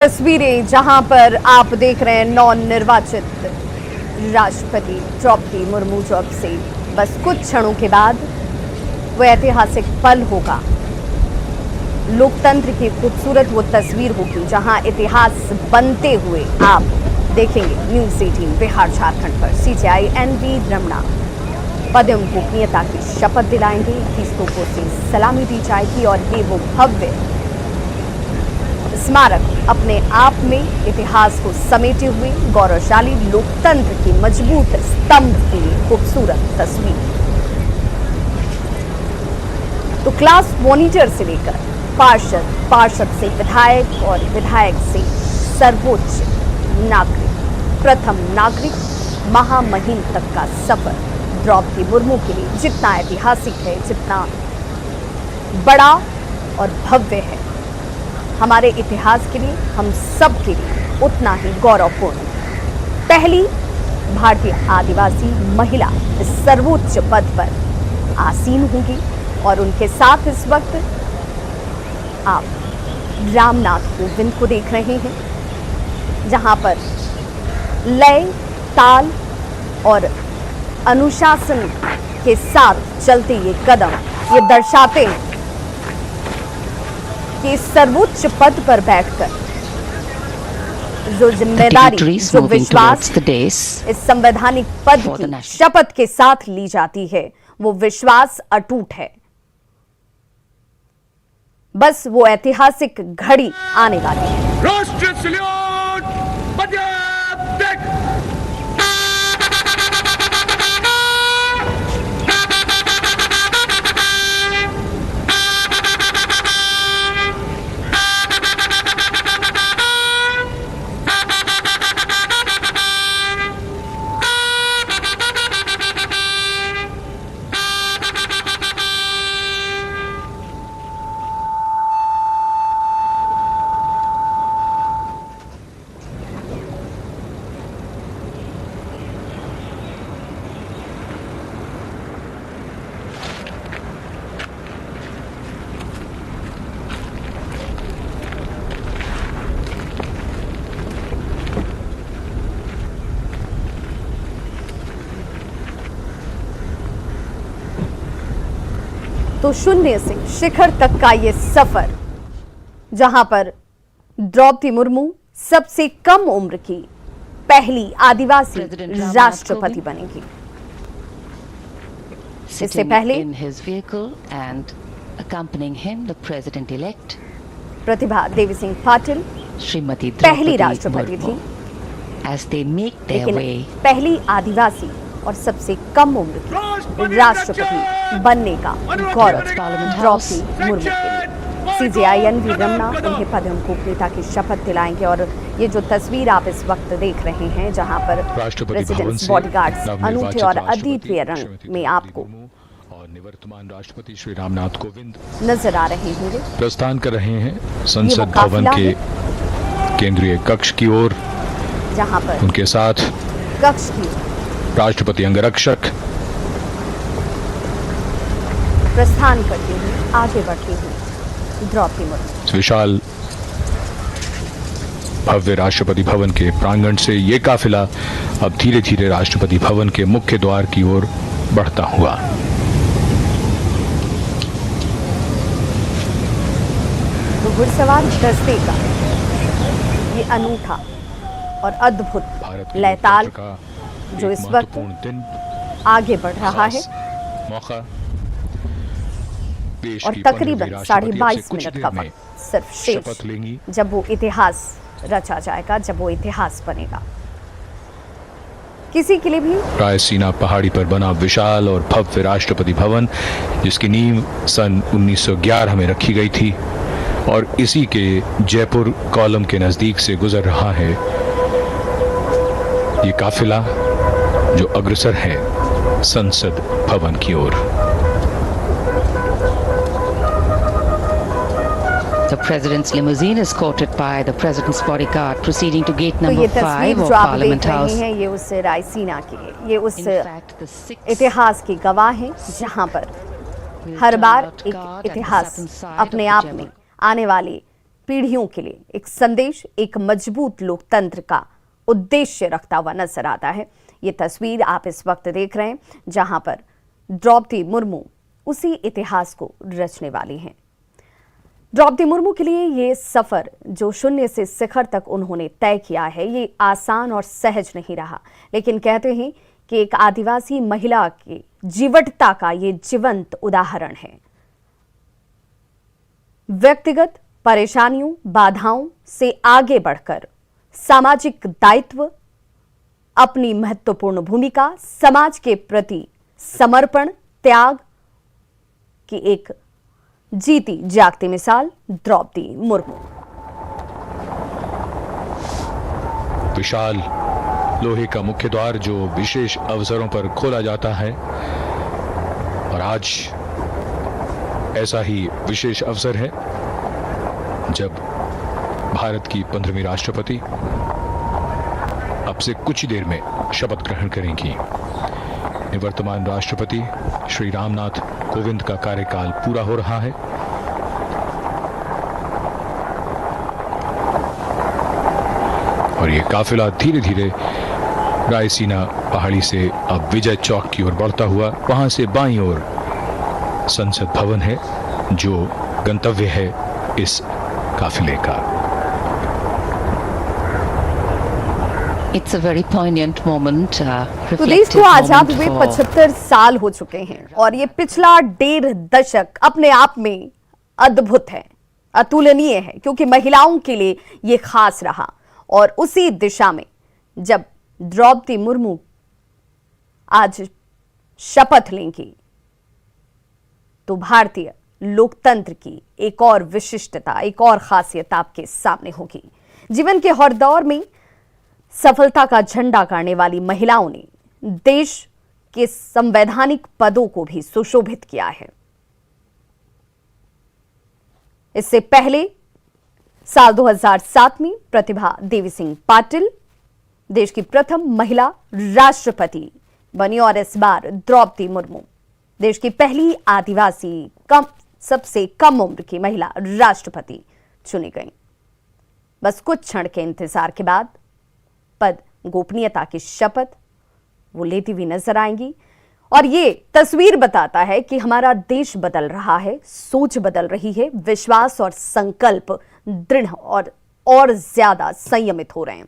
तस्वीरें जहां पर आप देख रहे हैं नवनिर्वाचित राष्ट्रपति द्रौपदी मुर्मू जो अब से बस कुछ क्षणों के बाद वो ऐतिहासिक पल होगा। लोकतंत्र की खूबसूरत वो तस्वीर होगी जहां इतिहास बनते हुए आप देखेंगे। न्यूज़ 18 बिहार झारखंड पर सीजेआई एनवी रमना पदम गोपनीयता की शपथ दिलाएंगे। 21 तोपों से सलामी दी जाएगी और ये वो भव्य स्मारक अपने आप में इतिहास को समेटे हुए गौरवशाली लोकतंत्र की मजबूत स्तंभ की खूबसूरत तस्वीर। तो क्लास मॉनिटर से लेकर पार्षद, पार्षद से विधायक और विधायक से सर्वोच्च नागरिक, प्रथम नागरिक, महामहिम तक का सफर द्रौपदी मुर्मू के लिए जितना ऐतिहासिक है, जितना बड़ा और भव्य है, हमारे इतिहास के लिए, हम सब के लिए उतना ही गौरवपूर्ण। पहली भारतीय आदिवासी महिला इस सर्वोच्च पद पर आसीन होंगी और उनके साथ इस वक्त आप रामनाथ कोविंद को देख रहे हैं, जहां पर लय, ताल और अनुशासन के साथ चलते ये कदम ये दर्शाते हैं कि सर्वोच्च पद पर बैठकर जो जिम्मेदारी, जो विश्वास इस संवैधानिक पद की शपथ के साथ ली जाती है, वो विश्वास अटूट है। बस वो ऐतिहासिक घड़ी आने वाली है। राष्ट्रीय सल्यूट, तो शून्य से शिखर तक का ये सफर, जहां पर द्रौपदी मुर्मू सबसे कम उम्र की पहली आदिवासी राष्ट्रपति बनेगी। इससे पहले प्रतिभा देवी सिंह पाटिल पहली राष्ट्रपति थी, लेकिन पहली आदिवासी और सबसे कम उम्र की राष्ट्रपति बनने का गौरव द्रौपदी मुर्मू के लिए। सीजेआई एनवी रमना उन्हें पदम गोपनीयता की शपथ दिलाएंगे और ये जो तस्वीर आप इस वक्त देख रहे हैं, जहां पर रेजिडेंस, बॉडीगार्ड्स अनूठे और अद्वितीय रंग में आपको और निवर्तमान राष्ट्रपति श्री रामनाथ कोविंद नजर आ रहे होंगे, प्रस्थान कर रहे हैं संसद भवन के केंद्रीय कक्ष की ओर, जहां पर उनके साथ कक्ष की राष्ट्रपति अंगरक्षक प्रस्थान करते हुए आगे बढ़ती हुई द्रौपदी मुर्मू। विशाल भव्य राष्ट्रपति भवन के प्रांगण से ये काफिला अब धीरे धीरे राष्ट्रपति भवन के मुख्य द्वार की ओर बढ़ता हुआ। तो घुड़सवार दस्ते का ये अनूठा और अद्भुत लयताल जो इस वक्त आगे बढ़ रहा है और तकरीबन 22.5 मिनट का वक्त सिर्फ शेष, जब वो इतिहास रचा जाएगा, जब वो इतिहास बनेगा। किसी के लिए भी रायसीना पहाड़ी पर बना विशाल और भव्य राष्ट्रपति भवन, जिसकी नींव सन 1911 में रखी गई थी और इसी के जयपुर कॉलम के नजदीक से गुजर रहा है ये काफिला जो अग्रसर है संसद भवन की ओर। The president's limousine is escorted by the president's bodyguard proceeding to gate number 5 of Parliament House. ये उस रायसीना की, ये उस इतिहास की गवाह है, जहां पर हर बार एक इतिहास अपने आप में आने वाले पीढ़ियों के लिए एक संदेश, एक मजबूत लोकतंत्र का उद्देश्य रखता हुआ नजर आता है। ये तस्वीर आप इस वक्त देख रहे हैं जहां पर द्रौपदी मुर्मू उसी इतिहास को रचने वाली हैं। द्रौपदी मुर्मू के लिए ये सफर जो शून्य से शिखर तक उन्होंने तय किया है, ये आसान और सहज नहीं रहा, लेकिन कहते हैं कि एक आदिवासी महिला की जीवटता का ये जीवंत उदाहरण है। व्यक्तिगत परेशानियों, बाधाओं से आगे बढ़कर सामाजिक दायित्व, अपनी महत्वपूर्ण भूमिका, समाज के प्रति समर्पण, त्याग की एक जीती जागती मिसाल द्रौपदी मुर्मू। विशाल लोहे का मुख्य द्वार जो विशेष अवसरों पर खोला जाता है, और आज ऐसा ही विशेष अवसर है जब भारत की 15वीं राष्ट्रपति अब से कुछ ही देर में शपथ ग्रहण करेंगी। निवर्तमान राष्ट्रपति श्री रामनाथ कोविंद का कार्यकाल पूरा हो रहा है। और ये काफिला धीरे धीरे रायसीना पहाड़ी से अब विजय चौक की ओर बढ़ता हुआ, वहां से बाईं ओर संसद भवन है जो गंतव्य है इस काफिले का। It's a very poignant moment, तो देश को आजाद हुए 75 साल हो चुके हैं और ये पिछला 1.5 दशक अपने आप में अद्भुत है, अतुलनीय है, क्योंकि महिलाओं के लिए ये खास रहा। और उसी दिशा में जब द्रौपदी मुर्मू आज शपथ लेंगी तो भारतीय लोकतंत्र की एक और विशिष्टता, एक और खासियत आपके सामने होगी। जीवन के हर दौर में सफलता का झंडा गाड़ने वाली महिलाओं ने देश के संवैधानिक पदों को भी सुशोभित किया है। इससे पहले साल 2007 में प्रतिभा देवी सिंह पाटिल देश की प्रथम महिला राष्ट्रपति बनी और इस बार द्रौपदी मुर्मू देश की पहली आदिवासी सबसे कम उम्र की महिला राष्ट्रपति चुनी गई। बस कुछ क्षण के इंतजार के बाद पद गोपनीयता की शपथ वो लेती हुई नजर आएंगी। और ये तस्वीर बताता है कि हमारा देश बदल रहा है, सोच बदल रही है, विश्वास और संकल्प दृढ़ और ज्यादा संयमित हो रहे हैं।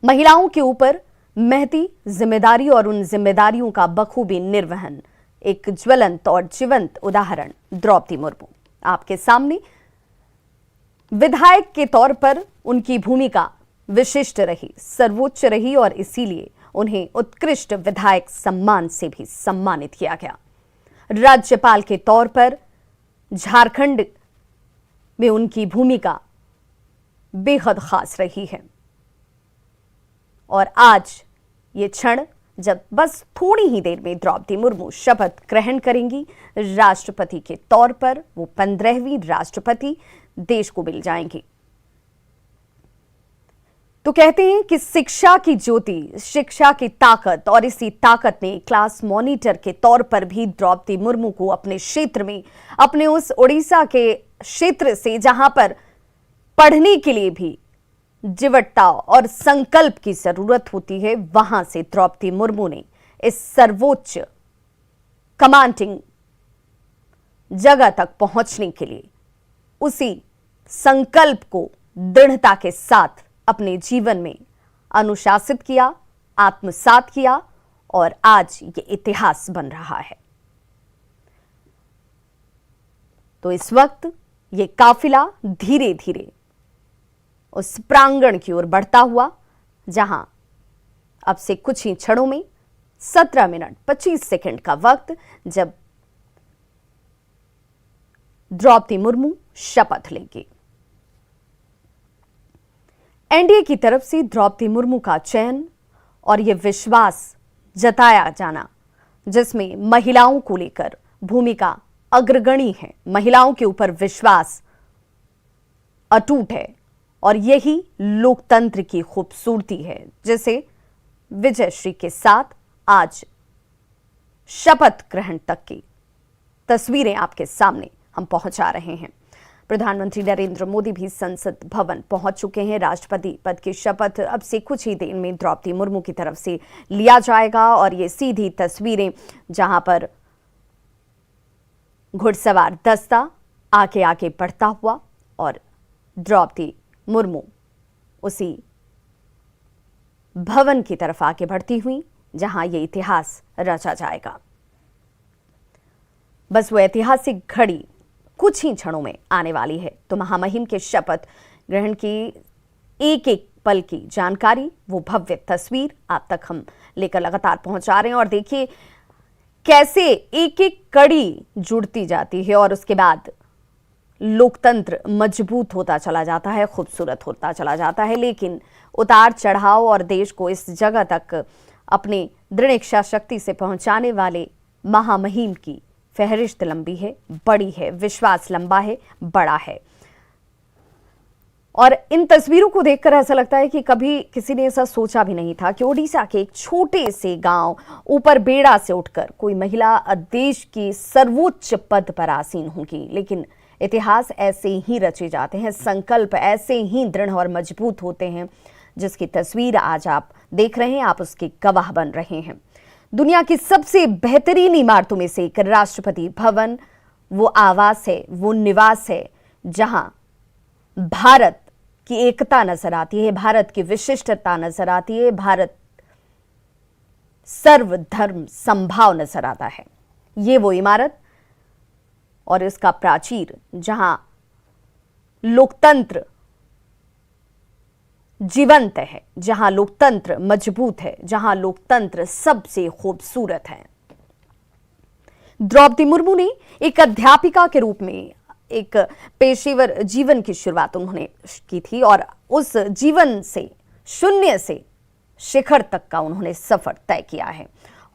महिलाओं के ऊपर महती जिम्मेदारी और उन जिम्मेदारियों का बखूबी निर्वहन, एक ज्वलंत और जीवंत उदाहरण द्रौपदी मुर्मू आपके सामने। विधायक के तौर पर उनकी भूमिका विशिष्ट रही, सर्वोच्च रही और इसीलिए उन्हें उत्कृष्ट विधायक सम्मान से भी सम्मानित किया गया। राज्यपाल के तौर पर झारखंड में उनकी भूमिका बेहद खास रही है। और आज ये क्षण जब बस थोड़ी ही देर में द्रौपदी मुर्मू शपथ ग्रहण करेंगी राष्ट्रपति के तौर पर, वो 15वीं राष्ट्रपति देश को मिल जाएंगी। तो कहते हैं कि शिक्षा की ज्योति, शिक्षा की ताकत, और इसी ताकत ने क्लास मॉनिटर के तौर पर भी द्रौपदी मुर्मू को अपने क्षेत्र में, अपने उस उड़ीसा के क्षेत्र से जहां पर पढ़ने के लिए भी जीवटता और संकल्प की जरूरत होती है, वहां से द्रौपदी मुर्मू ने इस सर्वोच्च कमांडिंग जगह तक पहुंचने के लिए उसी संकल्प को दृढ़ता के साथ अपने जीवन में अनुशासित किया, आत्मसात किया और आज ये इतिहास बन रहा है। तो इस वक्त ये काफिला धीरे धीरे उस प्रांगण की ओर बढ़ता हुआ, जहां अब से कुछ ही क्षणों में 17 मिनट 25 सेकंड का वक्त, जब द्रौपदी मुर्मू शपथ लेंगी। एनडीए की तरफ से द्रौपदी मुर्मू का चयन और यह विश्वास जताया जाना, जिसमें महिलाओं को लेकर भूमिका अग्रगणी है, महिलाओं के ऊपर विश्वास अटूट है, और यही लोकतंत्र की खूबसूरती है, जिसे विजयश्री के साथ आज शपथ ग्रहण तक की तस्वीरें आपके सामने हम पहुंचा रहे हैं। प्रधानमंत्री नरेंद्र मोदी भी संसद भवन पहुंच चुके हैं। राष्ट्रपति पद की शपथ अब से कुछ ही देर में द्रौपदी मुर्मू की तरफ से लिया जाएगा और ये सीधी तस्वीरें जहां पर घुड़सवार दस्ता आगे आगे बढ़ता हुआ और द्रौपदी मुर्मू उसी भवन की तरफ आगे बढ़ती हुई जहां ये इतिहास रचा जाएगा। बस वो ऐतिहासिक घड़ी कुछ ही क्षणों में आने वाली है तो महामहिम के शपथ ग्रहण की एक एक पल की जानकारी, वो भव्य तस्वीर आप तक हम लेकर लगातार पहुंचा रहे हैं। और देखिए कैसे एक एक कड़ी जुड़ती जाती है और उसके बाद लोकतंत्र मजबूत होता चला जाता है, खूबसूरत होता चला जाता है। लेकिन उतार चढ़ाव और देश को इस जगह तक अपनी दृढ़ इच्छा शक्ति से पहुंचाने वाले महामहिम की फहरिस्त लंबी है, बड़ी है, विश्वास लंबा है, बड़ा है। और इन तस्वीरों को देखकर ऐसा लगता है कि कभी किसी ने ऐसा सोचा भी नहीं था कि ओडिशा के एक छोटे से गांव ऊपर बेड़ा से उठकर कोई महिला देश की सर्वोच्च पद पर आसीन होगी। लेकिन इतिहास ऐसे ही रचे जाते हैं, संकल्प ऐसे ही दृढ़ और मजबूत होते हैं, जिसकी तस्वीर आज आप देख रहे हैं, आप उसके गवाह बन रहे हैं। दुनिया की सबसे बेहतरीन इमारतों में से एक राष्ट्रपति भवन वो आवास है, वो निवास है जहां भारत की एकता नजर आती है, भारत की विशिष्टता नजर आती है, भारत सर्वधर्म समभाव नजर आता है। ये वो इमारत और इसका प्राचीर जहां लोकतंत्र जीवंत है, जहां लोकतंत्र मजबूत है, जहां लोकतंत्र सबसे खूबसूरत है। द्रौपदी मुर्मू ने एक अध्यापिका के रूप में एक पेशेवर जीवन की शुरुआत उन्होंने की थी और उस जीवन से शून्य से शिखर तक का उन्होंने सफर तय किया है।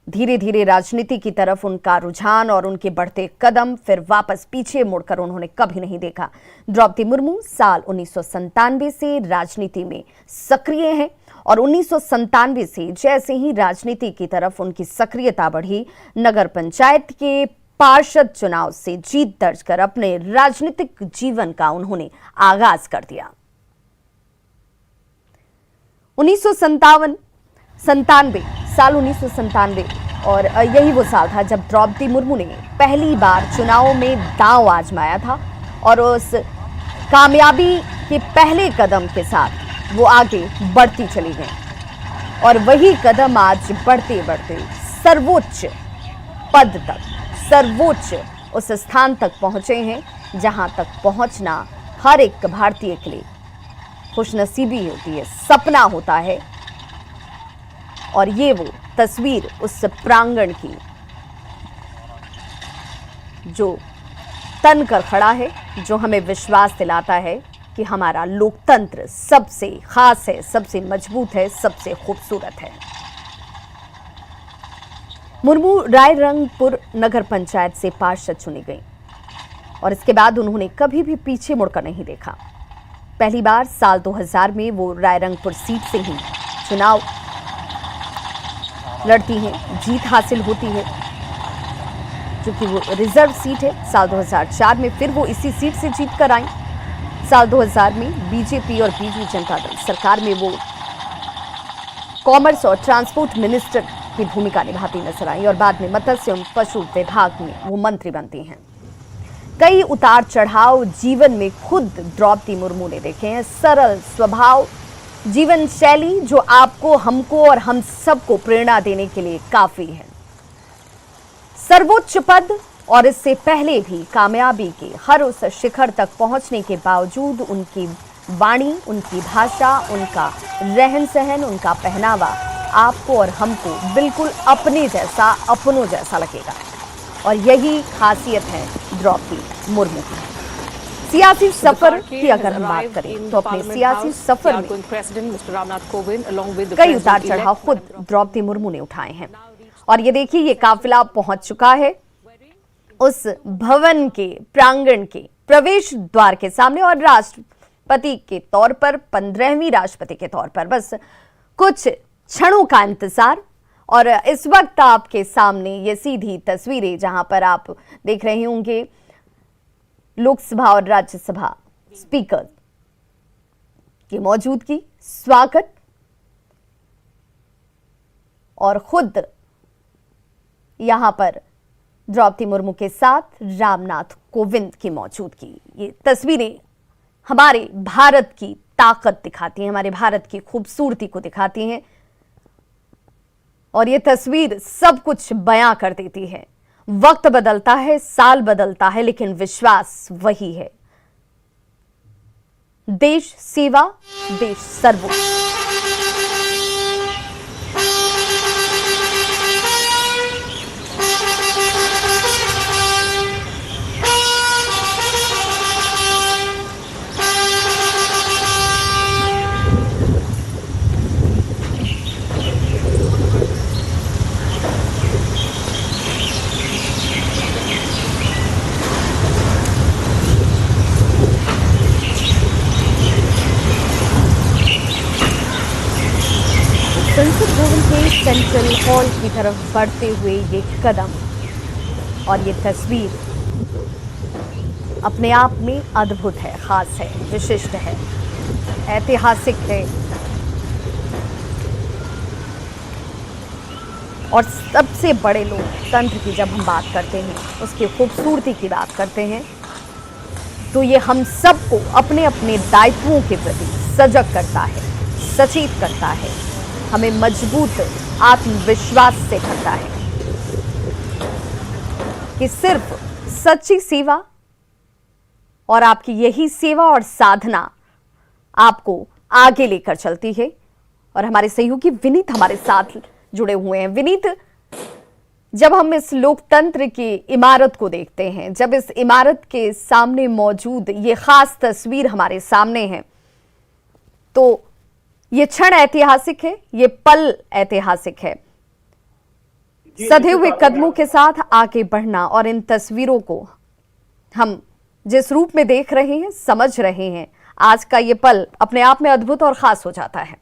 धीरे धीरे राजनीति की तरफ उनका रुझान और उनके बढ़ते कदम फिर वापस पीछे मुड़कर उन्होंने कभी नहीं देखा। द्रौपदी मुर्मू साल 1997 से राजनीति में सक्रिय हैं और 1997 से जैसे ही राजनीति की तरफ उनकी सक्रियता बढ़ी, नगर पंचायत के पार्षद चुनाव से जीत दर्ज कर अपने राजनीतिक जीवन का उन्होंने आगाज कर दिया। 1997 और यही वो साल था जब द्रौपदी मुर्मू ने पहली बार चुनाव में दांव आजमाया था और उस कामयाबी के पहले कदम के साथ वो आगे बढ़ती चली गई और वही कदम आज बढ़ते बढ़ते सर्वोच्च पद तक, सर्वोच्च उस स्थान तक पहुंचे हैं जहां तक पहुंचना हर एक भारतीय के लिए खुशनसीबी होती है, सपना होता है। और ये वो तस्वीर उस प्रांगण की जो तन कर खड़ा है, जो हमें विश्वास दिलाता है कि हमारा लोकतंत्र सबसे खास है, सबसे मजबूत है, सबसे खूबसूरत है। मुर्मू रायरंगपुर नगर पंचायत से पार्षद चुनी गई और इसके बाद उन्होंने कभी भी पीछे मुड़कर नहीं देखा। पहली बार साल 2000 में वो रायरंगपुर सीट से ही चुनाव लड़ती हैं, जीत हासिल होती है क्योंकि वो रिजर्व सीट है। साल 2004 में फिर वो इसी सीट से जीत कर आई। साल 2000 में बीजेपी और बीजू जनता दल सरकार में वो कॉमर्स और ट्रांसपोर्ट मिनिस्टर की भूमिका निभाती नजर आई और बाद में मत्स्य एवं पशु विभाग में वो मंत्री बनती हैं। कई उतार चढ़ाव जीवन में खुद द्रौपदी मुर्मू ने देखे हैं। सरल स्वभाव, जीवन शैली जो आपको, हमको और हम सबको प्रेरणा देने के लिए काफी है। सर्वोच्च पद और इससे पहले भी कामयाबी के हर उस शिखर तक पहुंचने के बावजूद उनकी वाणी, उनकी भाषा, उनका रहन सहन, उनका पहनावा आपको और हमको बिल्कुल अपने जैसा, अपनों जैसा लगेगा और यही खासियत है द्रौपदी मुर्मू की। सियासी सफर की अगर हम बात करें तो अपने सियासी सफर में कई उतार चढ़ाव खुद द्रौपदी मुर्मू ने उठाए हैं और ये देखिए ये काफिला पहुंच चुका है उस भवन के प्रांगण के प्रवेश द्वार के सामने और राष्ट्रपति के तौर पर, 15वीं राष्ट्रपति के तौर पर बस कुछ क्षणों का इंतजार। और इस वक्त आपके सामने ये सीधी तस्वीरें जहां पर आप देख रहे होंगे लोकसभा और राज्यसभा स्पीकर की मौजूदगी, स्वागत और खुद यहां पर द्रौपदी मुर्मू के साथ रामनाथ कोविंद की मौजूदगी। ये तस्वीरें हमारे भारत की ताकत दिखाती हैं, हमारे भारत की खूबसूरती को दिखाती हैं और ये तस्वीर सब कुछ बयां कर देती है। वक्त बदलता है, साल बदलता है, लेकिन विश्वास वही है। देश सेवा, देश सर्वोच्च। संसद भवन के सेंट्रल हॉल की तरफ बढ़ते हुए ये कदम और ये तस्वीर अपने आप में अद्भुत है, खास है, विशिष्ट है, ऐतिहासिक है और सबसे बड़े लोकतंत्र की जब हम बात करते हैं, उसकी खूबसूरती की बात करते हैं, तो ये हम सबको अपने अपने दायित्वों के प्रति सजग करता है, सचेत करता है, हमें मजबूत आत्मविश्वास से करता है कि सिर्फ सच्ची सेवा और आपकी यही सेवा और साधना आपको आगे लेकर चलती है। और हमारे सहयोगी विनीत हमारे साथ जुड़े हुए हैं। विनीत, जब हम इस लोकतंत्र की इमारत को देखते हैं, जब इस इमारत के सामने मौजूद ये खास तस्वीर हमारे सामने है, तो ये क्षण ऐतिहासिक है, ये पल ऐतिहासिक है। सधे हुए कदमों के साथ आगे बढ़ना और इन तस्वीरों को हम जिस रूप में देख रहे हैं, समझ रहे हैं, आज का ये पल अपने आप में अद्भुत और खास हो जाता है।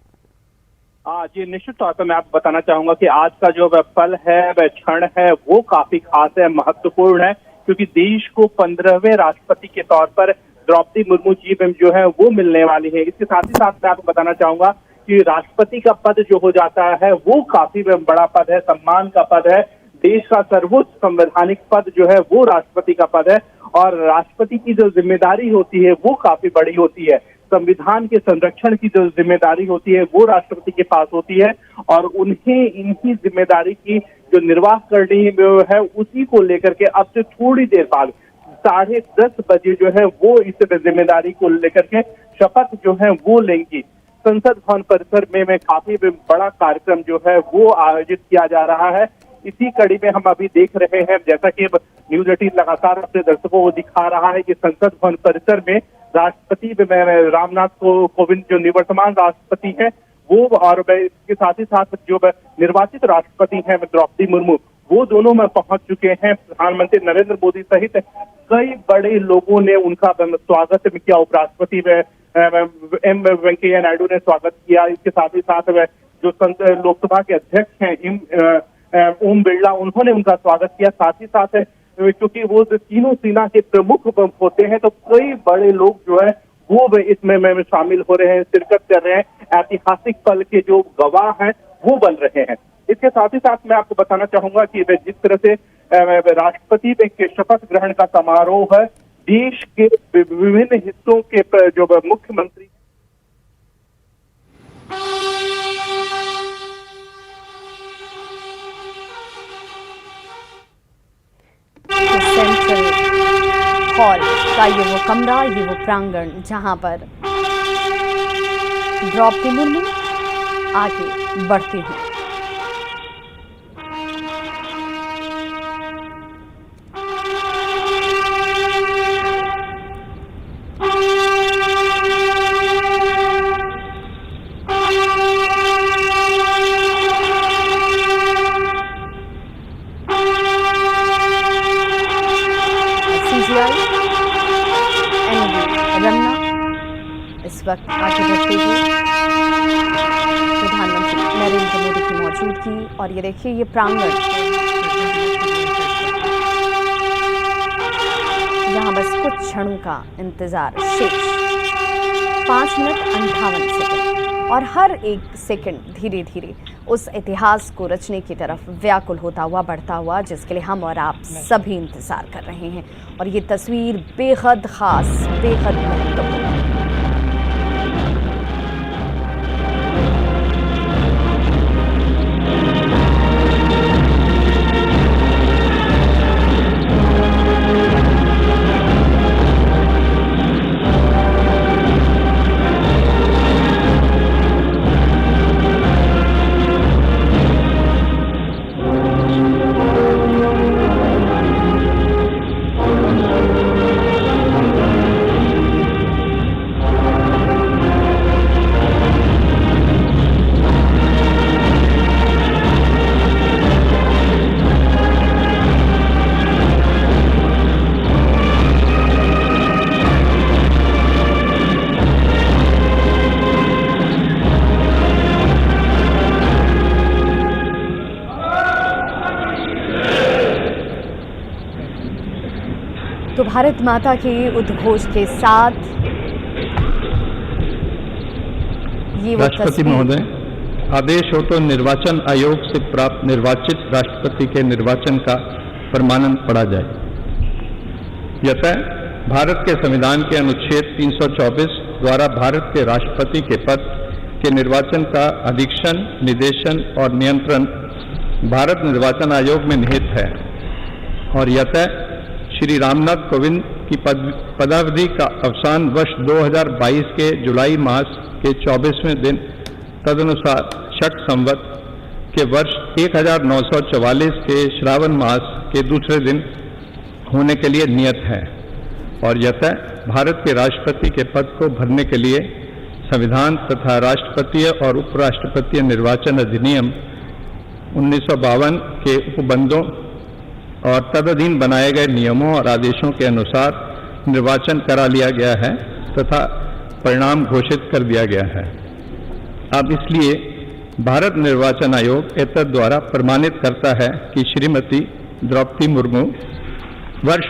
जी, निश्चित तौर पर मैं आपको बताना चाहूंगा कि आज का जो पल है, वह क्षण है, वो काफी खास है, महत्वपूर्ण है, क्योंकि देश को 15वें राष्ट्रपति के तौर पर द्रौपदी मुर्मू जी जो है वो मिलने वाली है। इसके साथ ही साथ मैं आपको बताना चाहूंगा कि राष्ट्रपति का पद जो हो जाता है वो काफी बड़ा पद है, सम्मान का पद है। देश का सर्वोच्च संवैधानिक पद जो है वो राष्ट्रपति का पद है और राष्ट्रपति की जो जिम्मेदारी होती है वो काफी बड़ी होती है। संविधान के संरक्षण की जो जिम्मेदारी होती है वो राष्ट्रपति के पास होती है और उन्हें इनकी जिम्मेदारी की जो निर्वाह करनी है उसी को लेकर के अब से थोड़ी देर बाद 10:30 बजे जो है वो इस जिम्मेदारी को लेकर के शपथ जो है वो लेंगी। संसद भवन परिसर में काफी बड़ा कार्यक्रम जो है वो आयोजित किया जा रहा है। इसी कड़ी में हम अभी देख रहे हैं, जैसा कि न्यूज 18 लगातार अपने दर्शकों को दिखा रहा है कि संसद भवन परिसर में राष्ट्रपति रामनाथ कोविंद जो निवर्तमान राष्ट्रपति हैं वो और इसके साथ ही साथ जो निर्वाचित राष्ट्रपति हैं द्रौपदी मुर्मू वो दोनों में पहुंच चुके हैं। प्रधानमंत्री नरेंद्र मोदी सहित कई बड़े लोगों ने उनका स्वागत किया। उपराष्ट्रपति एम वेंकैया नायडू ने स्वागत किया। इसके साथ ही साथ जो लोकसभा के अध्यक्ष हैं ओम बिरला, उन्होंने उनका स्वागत किया। साथ ही साथ क्योंकि वो तीनों सेना के प्रमुख होते हैं तो कई बड़े लोग जो है वो इसमें शामिल हो रहे हैं, शिरकत कर रहे हैं, ऐतिहासिक पल के जो गवाह हैं वो बन रहे हैं। इसके साथ ही साथ मैं आपको बताना चाहूंगा कि जिस तरह से राष्ट्रपति के शपथ ग्रहण का समारोह है, देश के विभिन्न हिस्सों के जो मुख्यमंत्री सेंट्रल हॉल का ये वो कमरा, ये वो प्रांगण जहां पर द्रौपदी मुर्मू आगे बढ़ती हैं। इस वक्त आगे बढ़ते हुए प्रधानमंत्री नरेंद्र मोदी की मौजूदगी और ये देखिए ये प्रांगण, यहाँ बस कुछ क्षणों का इंतजार शेष। 5 मिनट 58 सेकंड और हर एक सेकंड धीरे धीरे उस इतिहास को रचने की तरफ व्याकुल होता हुआ बढ़ता हुआ, जिसके लिए हम और आप सभी इंतजार कर रहे हैं। और ये तस्वीर बेहद खास, बेहद महत्वपूर्ण। तो भारत माता के उद्घोष के साथ ये वो राष्ट्रपति महोदय, आदेश हो तो निर्वाचन आयोग से प्राप्त निर्वाचित राष्ट्रपति के निर्वाचन का प्रमाणन पढ़ा जाए। यतः भारत के संविधान के अनुच्छेद 324 द्वारा भारत के राष्ट्रपति के पद के निर्वाचन का अधीक्षण, निर्देशन और नियंत्रण भारत निर्वाचन आयोग में निहित है। और यतः श्री रामनाथ कोविंद की पदावधि का अवसान वर्ष 2022 के जुलाई मास के 24वें दिन तदनुसार शक संवत के वर्ष 1944 के श्रावण मास के दूसरे दिन होने के लिए नियत है। और यतः भारत के राष्ट्रपति के पद को भरने के लिए संविधान तथा राष्ट्रपतीय और उपराष्ट्रपतीय निर्वाचन अधिनियम 1952 के उपबंधों और तदधीन बनाए गए नियमों और आदेशों के अनुसार निर्वाचन करा लिया गया है तथा परिणाम घोषित कर दिया गया है। अब इसलिए भारत निर्वाचन आयोग एतद द्वारा प्रमाणित करता है कि श्रीमती द्रौपदी मुर्मू वर्ष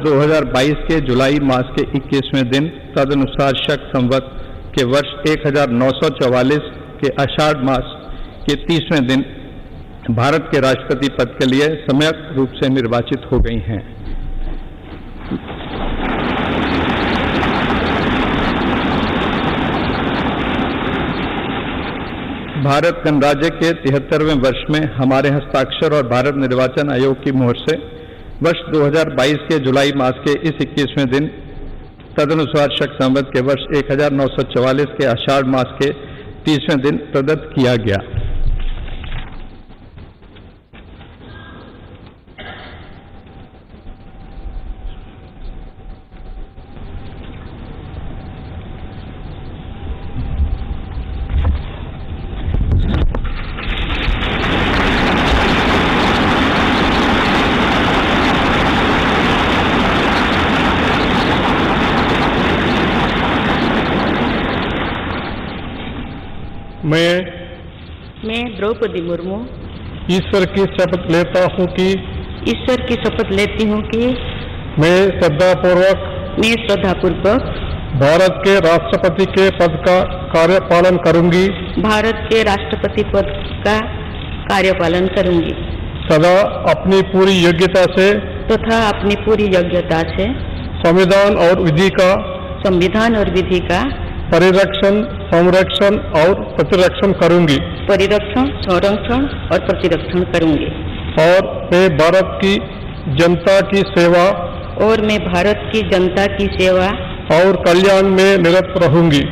2022 के जुलाई मास के 21वें दिन तदनुसार शक संवत के वर्ष 1944 के आषाढ़ मास के 30वें दिन भारत के राष्ट्रपति पद के लिए सम्यक रूप से निर्वाचित हो गई हैं। भारत गणराज्य के 73वें वर्ष में हमारे हस्ताक्षर और भारत निर्वाचन आयोग की मोहर से वर्ष 2022 के जुलाई मास के इस 21वें दिन तदनुसार शक संवत के वर्ष 1944 के आषाढ़ मास के 30वें दिन प्रदत्त किया गया। मैं द्रौपदी मुर्मू ईश्वर की शपथ लेता हूँ कि मैं श्रद्धापूर्वक भारत के राष्ट्रपति के पद का कार्यपालन करूंगी सदा अपनी पूरी योग्यता से संविधान और विधि का परिरक्षण, संरक्षण और प्रतिरक्षण करूंगी और मैं भारत की जनता की सेवा और कल्याण में निरत रहूंगी।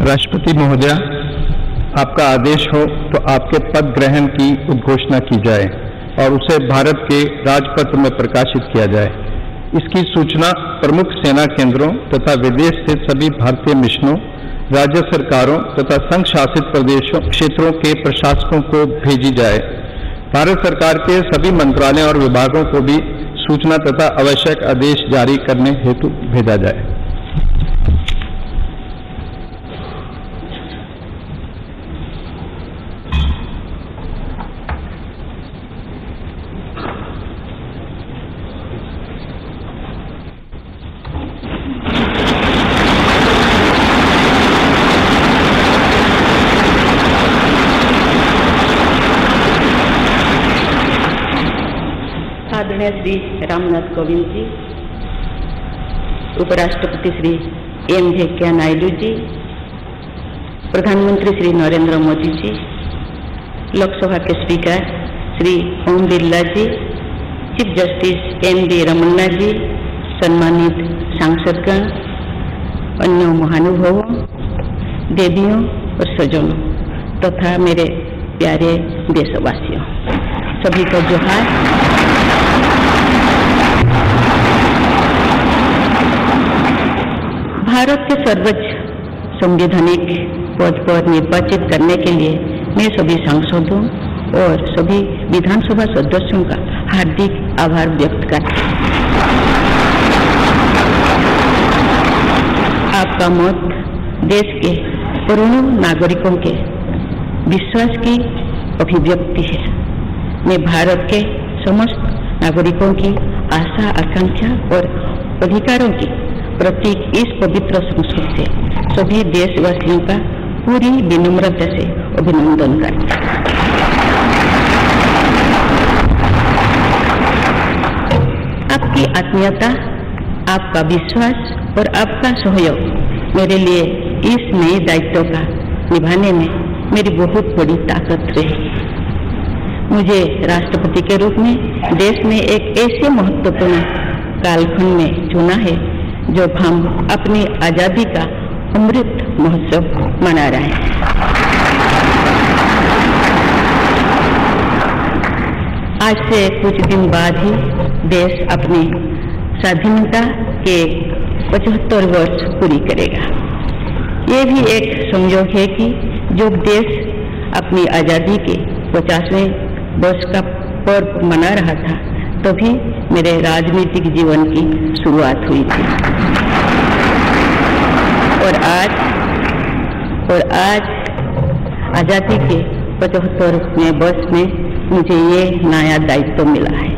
राष्ट्रपति महोदया, आपका आदेश हो तो आपके पद ग्रहण की उद्घोषणा की जाए और उसे भारत के राजपत्र में प्रकाशित किया जाए। इसकी सूचना प्रमुख सेना केंद्रों तथा विदेश से सभी भारतीय मिशनों, राज्य सरकारों तथा संघ शासित प्रदेशों क्षेत्रों के प्रशासकों को भेजी जाए। भारत सरकार के सभी मंत्रालयों और विभागों को भी सूचना तथा आवश्यक आदेश जारी करने हेतु भेजा जाए। आदरणीय श्री रामनाथ कोविंद जी, उपराष्ट्रपति श्री एम वेंकैया नायडू जी, प्रधानमंत्री श्री नरेंद्र मोदी जी, लोकसभा के स्पीकर श्री ओम बिरला जी, चीफ जस्टिस एन.वी. रमन्ना जी, सम्मानित सांसदगण, अन्य महानुभावों, देवियों और सज्जनों तथा मेरे प्यारे देशवासियों, सभी को जोहार। भारत के सर्वोच्च संवैधानिक पद पर निर्वाचित करने के लिए मैं सभी सांसदों और सभी विधानसभा सदस्यों का हार्दिक आभार व्यक्त करती हूँ। आपका मत देश के करोड़ों नागरिकों के विश्वास की अभिव्यक्ति है। मैं भारत के समस्त नागरिकों की आशा, आकांक्षा और अधिकारों की प्रतीक इस पवित्र संसद से सभी देशवासियों का पूरी विनम्रता से अभिनंदन करते हैं। आपकी आत्मीयता, आपका विश्वास और आपका सहयोग मेरे लिए इस नए दायित्व का निभाने में मेरी बहुत बड़ी ताकत रही। मुझे राष्ट्रपति के रूप में देश में एक ऐसे महत्वपूर्ण कालखंड में चुना है जब हम अपनी आजादी का अमृत महोत्सव मना रहे हैं। आज से कुछ दिन बाद ही देश अपनी स्वाधीनता के 75 वर्ष पूरी करेगा। ये भी एक संयोग है कि जब देश अपनी आजादी के 50वें वर्ष का पर्व मना रहा था तभी मेरे राजनीतिक जीवन की शुरुआत हुई थी। और आज आजादी के 75वें वर्ष में मुझे ये नया दायित्व मिला है।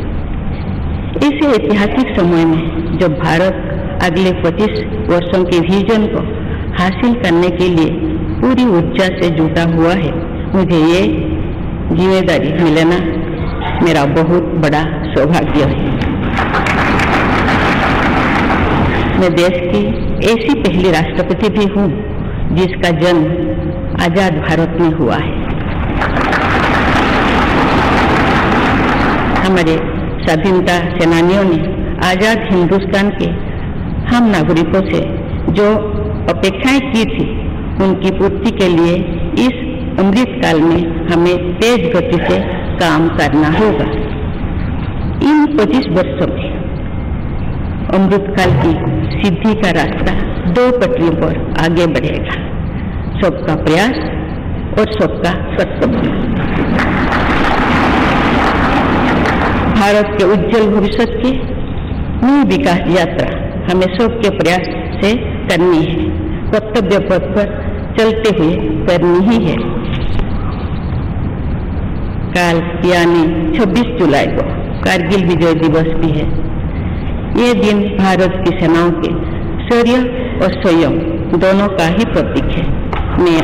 इस ऐतिहासिक समय में जब भारत अगले 25 वर्षों के विजन को हासिल करने के लिए पूरी ऊर्जा से जुटा हुआ है, मुझे ये जिम्मेदारी मिलना मेरा बहुत बड़ा सौभाग्य है। मैं देश की ऐसी पहली राष्ट्रपति भी हूँ जिसका जन्म आजाद भारत में हुआ है। हमारे स्वाधीनता सेनानियों ने आजाद हिंदुस्तान के हम नागरिकों से जो अपेक्षाएं की थी उनकी पूर्ति के लिए इस अमृत काल में हमें तेज गति से काम करना होगा। इन 25 वर्षों में अमृतकाल की सिद्धि का रास्ता 2 पटरियों पर आगे बढ़ेगा, सबका प्रयास और सबका कर्तव्य। भारत के उज्जवल भविष्य की नई विकास यात्रा हमें सबके प्रयास से करनी है, कर्तव्य पथ पर चलते हुए करनी ही है। काल यानी 26 जुलाई को कारगिल विजय दिवस भी है। ये दिन भारत की सेनाओं के शौर्य और संयम दोनों का ही प्रतीक है। मैं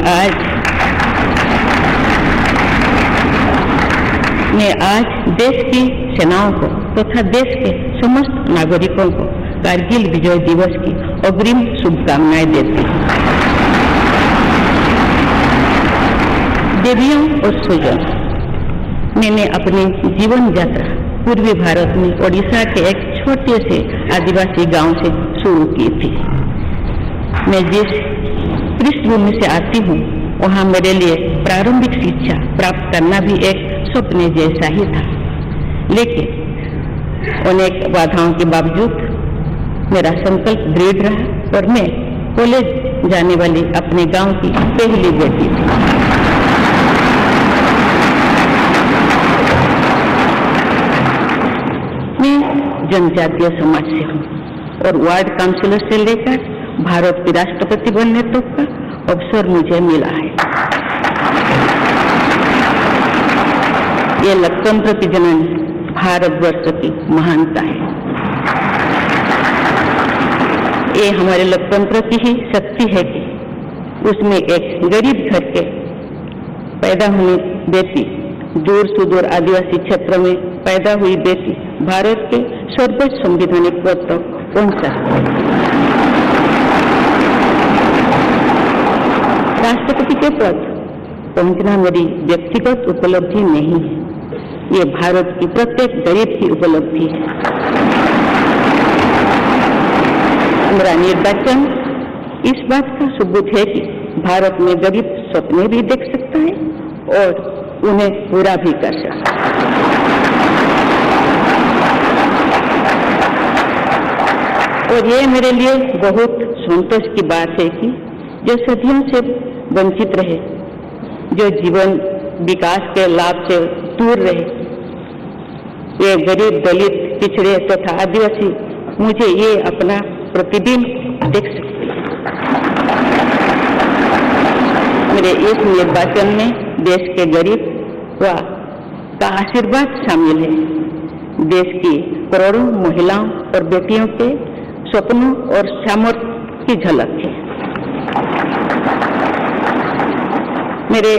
आज देश की सेनाओं को तथा देश के समस्त नागरिकों को कारगिल विजय दिवस की अग्रिम शुभकामनाएं देती हूँ। देवियों और स्वजनों, मैंने अपनी जीवन यात्रा पूर्वी भारत में ओडिशा के एक छोटे से आदिवासी गांव से शुरू की थी। मैं जिस पृष्ठभूमि से आती हूँ, वहाँ मेरे लिए प्रारंभिक शिक्षा प्राप्त करना भी एक स्वप्न जैसा ही था। लेकिन अनेक बाधाओं के बावजूद मेरा संकल्प दृढ़ रहा और मैं कॉलेज जाने वाली अपने गांव की पहली बेटी थी। मैं जनजातीय समाज से हूँ और वार्ड काउंसिलर से लेकर भारत के राष्ट्रपति बनने तक का अवसर मुझे मिला है। ये लोकतंत्र की जननी भारतवर्ष की महानता है। ये हमारे लोकतंत्र की ही शक्ति है कि उसमें एक गरीब घर के पैदा हुई बेटी, दूर सुदूर आदिवासी क्षेत्र में पैदा हुई बेटी भारत के सर्वोच्च संवैधानिक पद तक पहुंच सकती है। राष्ट्रपति के पद पहुंचना मेरी व्यक्तिगत उपलब्धि नहीं है, ये भारत की प्रत्येक गरीब की उपलब्धि है। मेरा निर्वाचन इस बात का सबूत है कि भारत में गरीब सपने भी देख सकता है और उन्हें पूरा भी कर सकता है। और ये मेरे लिए बहुत संतोष की बात है कि जो सदियों से वंचित रहे, जो जीवन विकास के लाभ से दूर रहे, ये गरीब, दलित, पिछड़े तथा आदिवासी मुझे ये अपना प्रतिबिंब देख सकते हैं। मेरे इस निर्वाचन में देश के गरीब का आशीर्वाद शामिल है। देश की करोड़ों महिलाओं और बेटियों के सपनों और सामर्थ्य की झलक है। मेरे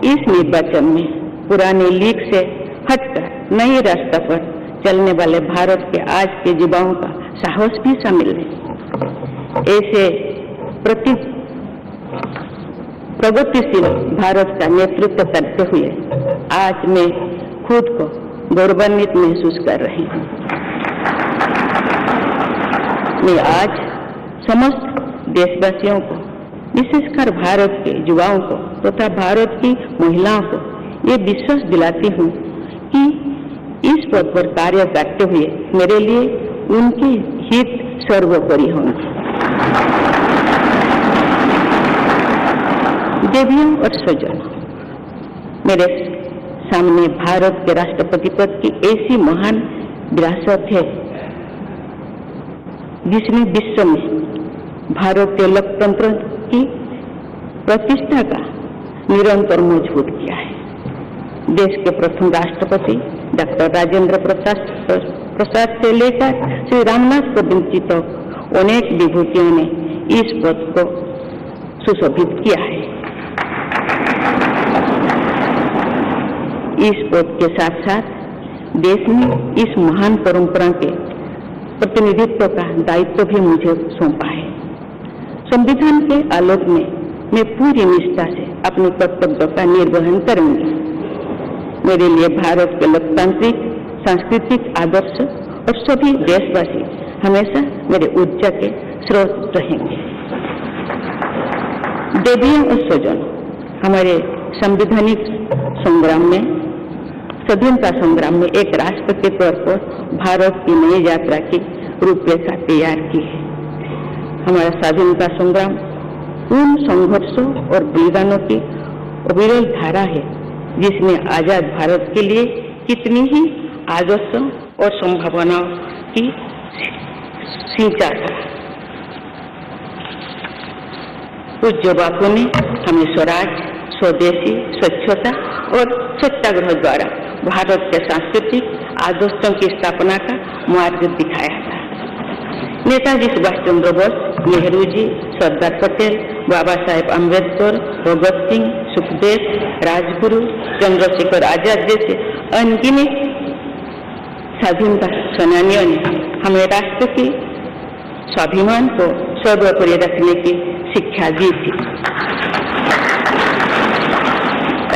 इस निर्वाचन में पुरानी लीग से हटकर नए रास्ते पर चलने वाले भारत के आज के युवाओं का साहस भी शामिल है। ऐसे प्रगतिशील भारत का नेतृत्व करते हुए आज मैं खुद को गौरवान्वित महसूस कर रही हूँ। मैं आज समस्त देशवासियों को, विशेषकर भारत के युवाओं को तथा भारत की महिलाओं को ये विश्वास दिलाती हूँ कि इस पद पर कार्य करते हुए मेरे लिए उनके हित सर्वोपरि होंगे। देवियों और स्वजनों, मेरे सामने भारत के राष्ट्रपति पद की ऐसी महान विरासत है जिसने विश्व में भारतीय लोकतंत्र की प्रतिष्ठा का निरंतर मजबूत किया है। देश के प्रथम राष्ट्रपति डॉक्टर राजेंद्र प्रसाद से लेकर श्री रामनाथ कोविंद जी तक अनेक विभूतियों ने इस पद को सुशोभित किया है। इस पद के साथ साथ देश ने इस महान परंपरा के प्रतिनिधित्व का दायित्व भी मुझे सौंपा है। संविधान के आलोक में मैं पूरी निष्ठा से अपने कर्तव्यों का निर्वहन करूंगी। मेरे लिए भारत के लोकतांत्रिक सांस्कृतिक आदर्श और सभी देशवासी हमेशा मेरे ऊर्जा के स्रोत रहेंगे। देवियों और स्वजनों, हमारे संवैधानिक संग्राम में, स्वाधीनता संग्राम में एक राष्ट्र के तौर पर भारत की नई यात्रा की रूपरेखा तैयार की है। हमारा स्वाधीनता संग्राम उन संघर्षों और बलिदानों की अविरल धारा है जिसने आजाद भारत के लिए कितनी ही आदर्शों और संभावनाओं की सिंचा था। पूज्य बापू ने हमें स्वराज, स्वदेशी, स्वच्छता और सत्याग्रह द्वारा भारत के सांस्कृतिक आदर्शों की स्थापना का मार्ग दिखाया था। नेताजी सुभाष चंद्र बोस, नेहरू जी, सरदार पटेल, बाबा साहेब अम्बेडकर, भगत सिंह, सुखदेव, राजगुरु, चंद्रशेखर आजाद जैसे अनगिनत स्वाधीनता सेनानियों ने हमें राष्ट्र के स्वाभिमान को सर्वोपरि रखने की शिक्षा दी थी।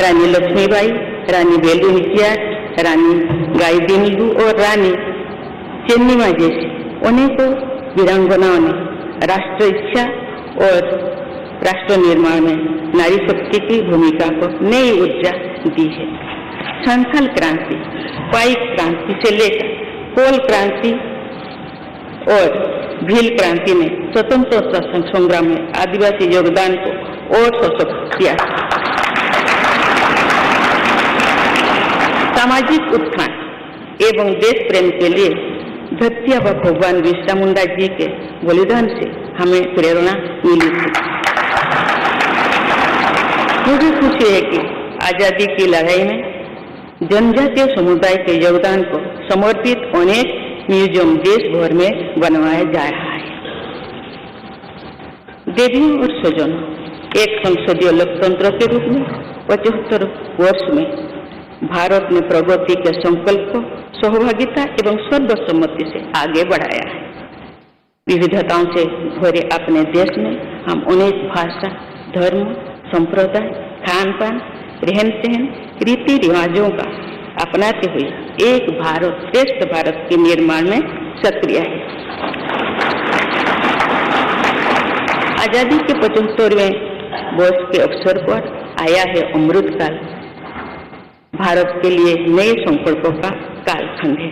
रानी लक्ष्मीबाई, रानी वेलु नाचियार, रानी गाईदिन्यू और रानी चेन्नम्मा जैसी अनेकों वीरांगनाओं ने राष्ट्र इच्छा और राष्ट्र निर्माण में नारी शक्ति की भूमिका को नई ऊर्जा दी है। संथाल क्रांति, पाइक क्रांति से लेकर कोल क्रांति और भील क्रांति ने स्वतंत्रता संग्राम में आदिवासी योगदान को और सशक्त किया। सामाजिक उत्थान एवं देश प्रेम के लिए धरती व भगवान बिरसा मुंडा जी के बलिदान से हमें प्रेरणा मिली थी। मुझे खुशी है कि आजादी की लड़ाई में जनजातीय समुदाय के योगदान को समर्पित अनेक म्यूजियम देश भर में बनवाया जा रहा है। देवियों और स्वजनों, एक संसदीय लोकतंत्र के रूप में 75 वर्ष में भारत ने प्रगति के संकल्प को सहभागिता एवं सर्वसम्मति से आगे बढ़ाया है। विविधताओं से भरे अपने देश में हम अनेक भाषा, धर्म, संप्रदाय, खान पान, रहन सहन, रीति रिवाजों का अपनाते हुए एक भारत श्रेष्ठ भारत के निर्माण में सक्रिय है। आजादी के 75वें वर्ष के अवसर पर आया है अमृतकाल। भारत के लिए नए संकल्पों का कालखंड है।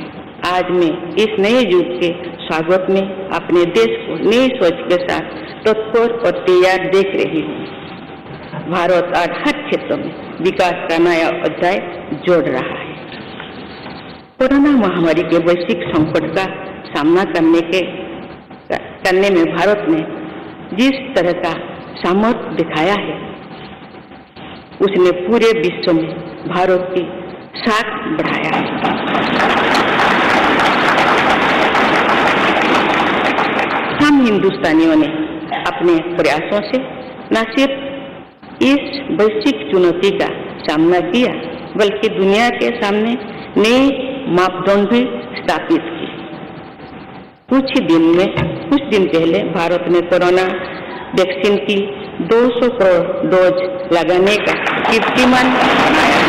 आज मैं इस नए युग के स्वागत में अपने देश को नई सोच के साथ तत्पर और तैयार देख रही हूँ। भारत आज हर क्षेत्र में विकास का नया अध्याय जोड़ रहा है। कोरोना महामारी के वैश्विक संकट का सामना करने में भारत ने जिस तरह का सामर्थ्य दिखाया है, उसने पूरे विश्व में भारत की साख बढ़ाया है। हम हिंदुस्तानियों ने अपने प्रयासों से न सिर्फ इस वैश्विक चुनौती का सामना किया, बल्कि दुनिया के सामने नए मापदंड भी स्थापित किए। कुछ दिन पहले भारत ने कोरोना वैक्सीन की 200 करोड़ डोज लगाने का कीर्तिमान बनाया।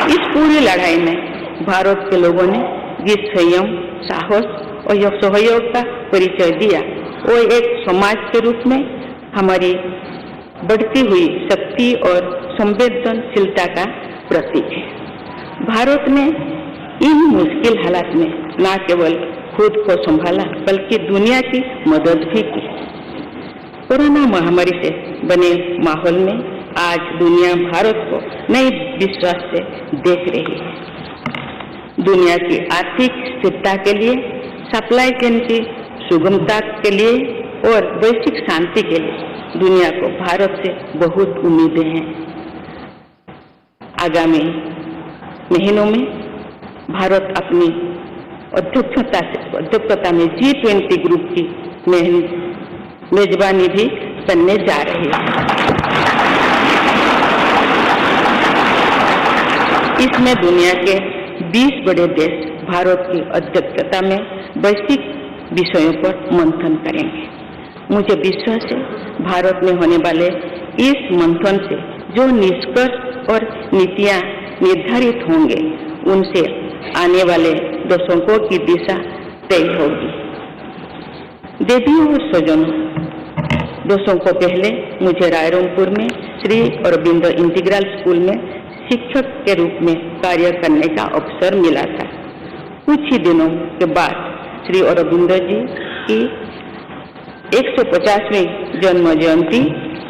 इस पूरी लड़ाई में भारत के लोगों ने जिस संयम, साहस और सहयोग का परिचय दिया, वो एक समाज के रूप में हमारी बढ़ती हुई शक्ति और संवेदनशीलता का प्रतीक है। भारत ने इन मुश्किल हालात में न केवल खुद को संभाला, बल्कि दुनिया की मदद भी की। कोरोना महामारी से बने माहौल में आज दुनिया भारत को नए विश्वास से देख रही है। दुनिया की आर्थिक स्थिरता के लिए, सप्लाई चेन की सुगमता के लिए और वैश्विक शांति के लिए दुनिया को भारत से बहुत उम्मीदें हैं। आगामी महीनों में भारत अपनी अध्यक्षता में G20 ग्रुप की मेजबानी भी करने जा रही है। इसमें दुनिया के 20 बड़े देश भारत की अध्यक्षता में वैश्विक विषयों पर मंथन करेंगे। मुझे विश्वास है भारत में होने वाले इस मंथन से जो निष्कर्ष और नीतियां निर्धारित होंगे, उनसे आने वाले दशकों की दिशा तय होगी। देवियों और स्वजनों, दशकों पहले मुझे रायरंगपुर में श्री अरबिंदो इंटीग्रल स्कूल में शिक्षक के रूप में कार्य करने का अवसर मिला था। कुछ ही दिनों के बाद श्री अरबिंदो जी की 150वीं जन्म जयंती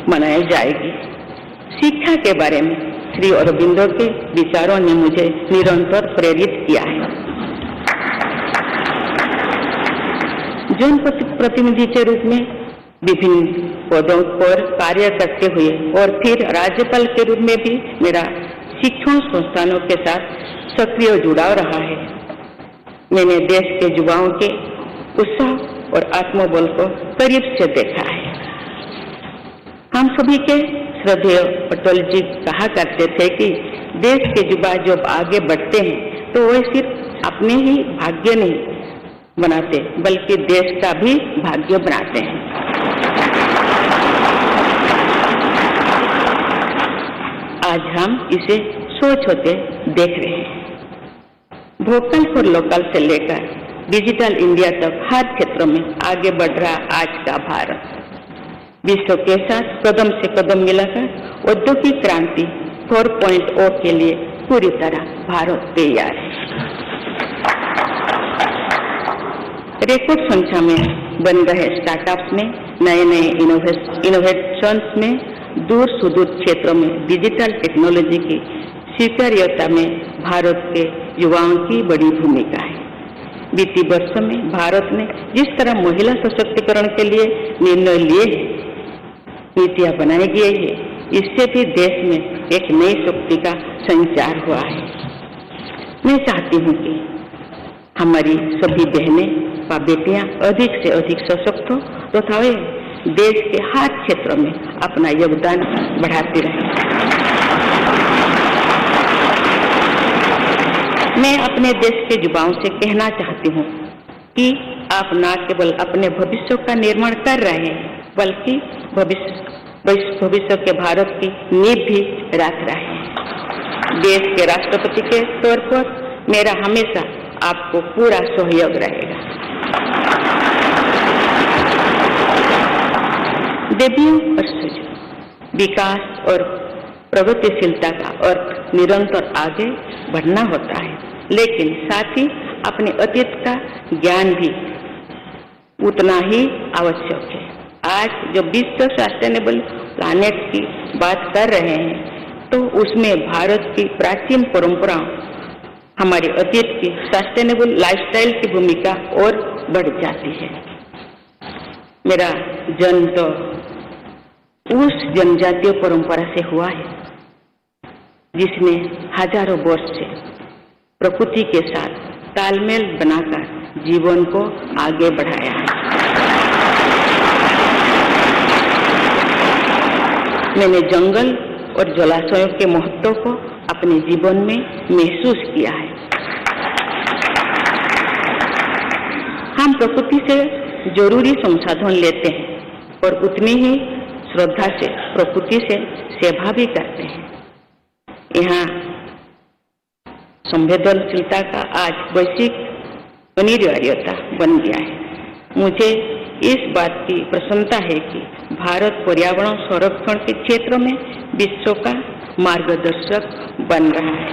मनाई जाएगी। शिक्षा के बारे में श्री अरबिंदो के विचारों ने मुझे निरंतर प्रेरित किया है। जनप्रतिनिधि के रूप में विभिन्न पदों पर कार्य करते हुए और फिर राज्यपाल के रूप में भी मेरा शिक्षण संस्थानों के साथ सक्रिय जुड़ाव रहा है। मैंने देश के युवाओं के उत्साह और आत्मबल को करीब से देखा है। हम सभी के श्रद्धेय अटल जी कहा करते थे कि देश के युवा जब आगे बढ़ते हैं तो वे सिर्फ अपने ही भाग्य नहीं बनाते, बल्कि देश का भी भाग्य बनाते हैं। आज हम इसे सोच होते देख रहे हैं। वोकल फॉर लोकल से लेकर डिजिटल इंडिया तक हर क्षेत्र में आगे बढ़ रहा आज का भारत विश्व के साथ कदम से कदम मिलाकर औद्योगिक क्रांति 4.0 के लिए पूरी तरह भारत तैयार है। रिकॉर्ड संख्या में बन रहे स्टार्टअप्स में नए नए इनोवेशंस में दूर सुदूर क्षेत्रों में डिजिटल टेक्नोलॉजी की स्वीकार्यता में भारत के युवाओं की बड़ी भूमिका है। बीती वर्षों में भारत ने जिस तरह महिला सशक्तिकरण के लिए निर्णय लिए हैं, नीतियां बनाई गई है, इससे भी देश में एक नई शक्ति का संचार हुआ है। मैं चाहती हूँ कि हमारी सभी बहनें व बेटियां अधिक से अधिक सशक्त हो तथा वे देश के हर क्षेत्र में अपना योगदान बढ़ाती रहें। मैं अपने देश के युवाओं से कहना चाहती हूँ कि आप न केवल अपने भविष्य का निर्माण कर रहे हैं बल्कि भविष्य के भारत की नींव भी रख रहे हैं। देश के राष्ट्रपति के तौर पर मेरा हमेशा आपको पूरा सहयोग रहेगा। देवियों और सुजों, विकास और प्रगतिशीलता का अर्थ निरंतर आगे बढ़ना होता है, लेकिन साथ ही अपने अतीत का ज्ञान भी उतना ही आवश्यक है। आज जो विश्व सस्टेनेबल प्लैनेट की बात कर रहे हैं तो उसमें भारत की प्राचीन परंपराओं, हमारे अतीत की सस्टेनेबल लाइफस्टाइल की भूमिका और बढ़ जाती है। मेरा जन्म तो उस जनजातीय परंपरा से हुआ है जिसने हजारों वर्ष से प्रकृति के साथ तालमेल बनाकर जीवन को आगे बढ़ाया है। मैंने जंगल और जलाशयों के महत्व को अपने जीवन में महसूस किया है। हम प्रकृति से जरूरी संसाधन लेते हैं और उतनी ही श्रद्धा से प्रकृति से सेवा भी करते हैं। यहाँ संवेदनशीलता का आज वैश्विक अनिवार्यता बन गया है। मुझे इस बात की प्रसन्नता है कि भारत पर्यावरण संरक्षण के क्षेत्र में विश्व का मार्गदर्शक बन रहा है।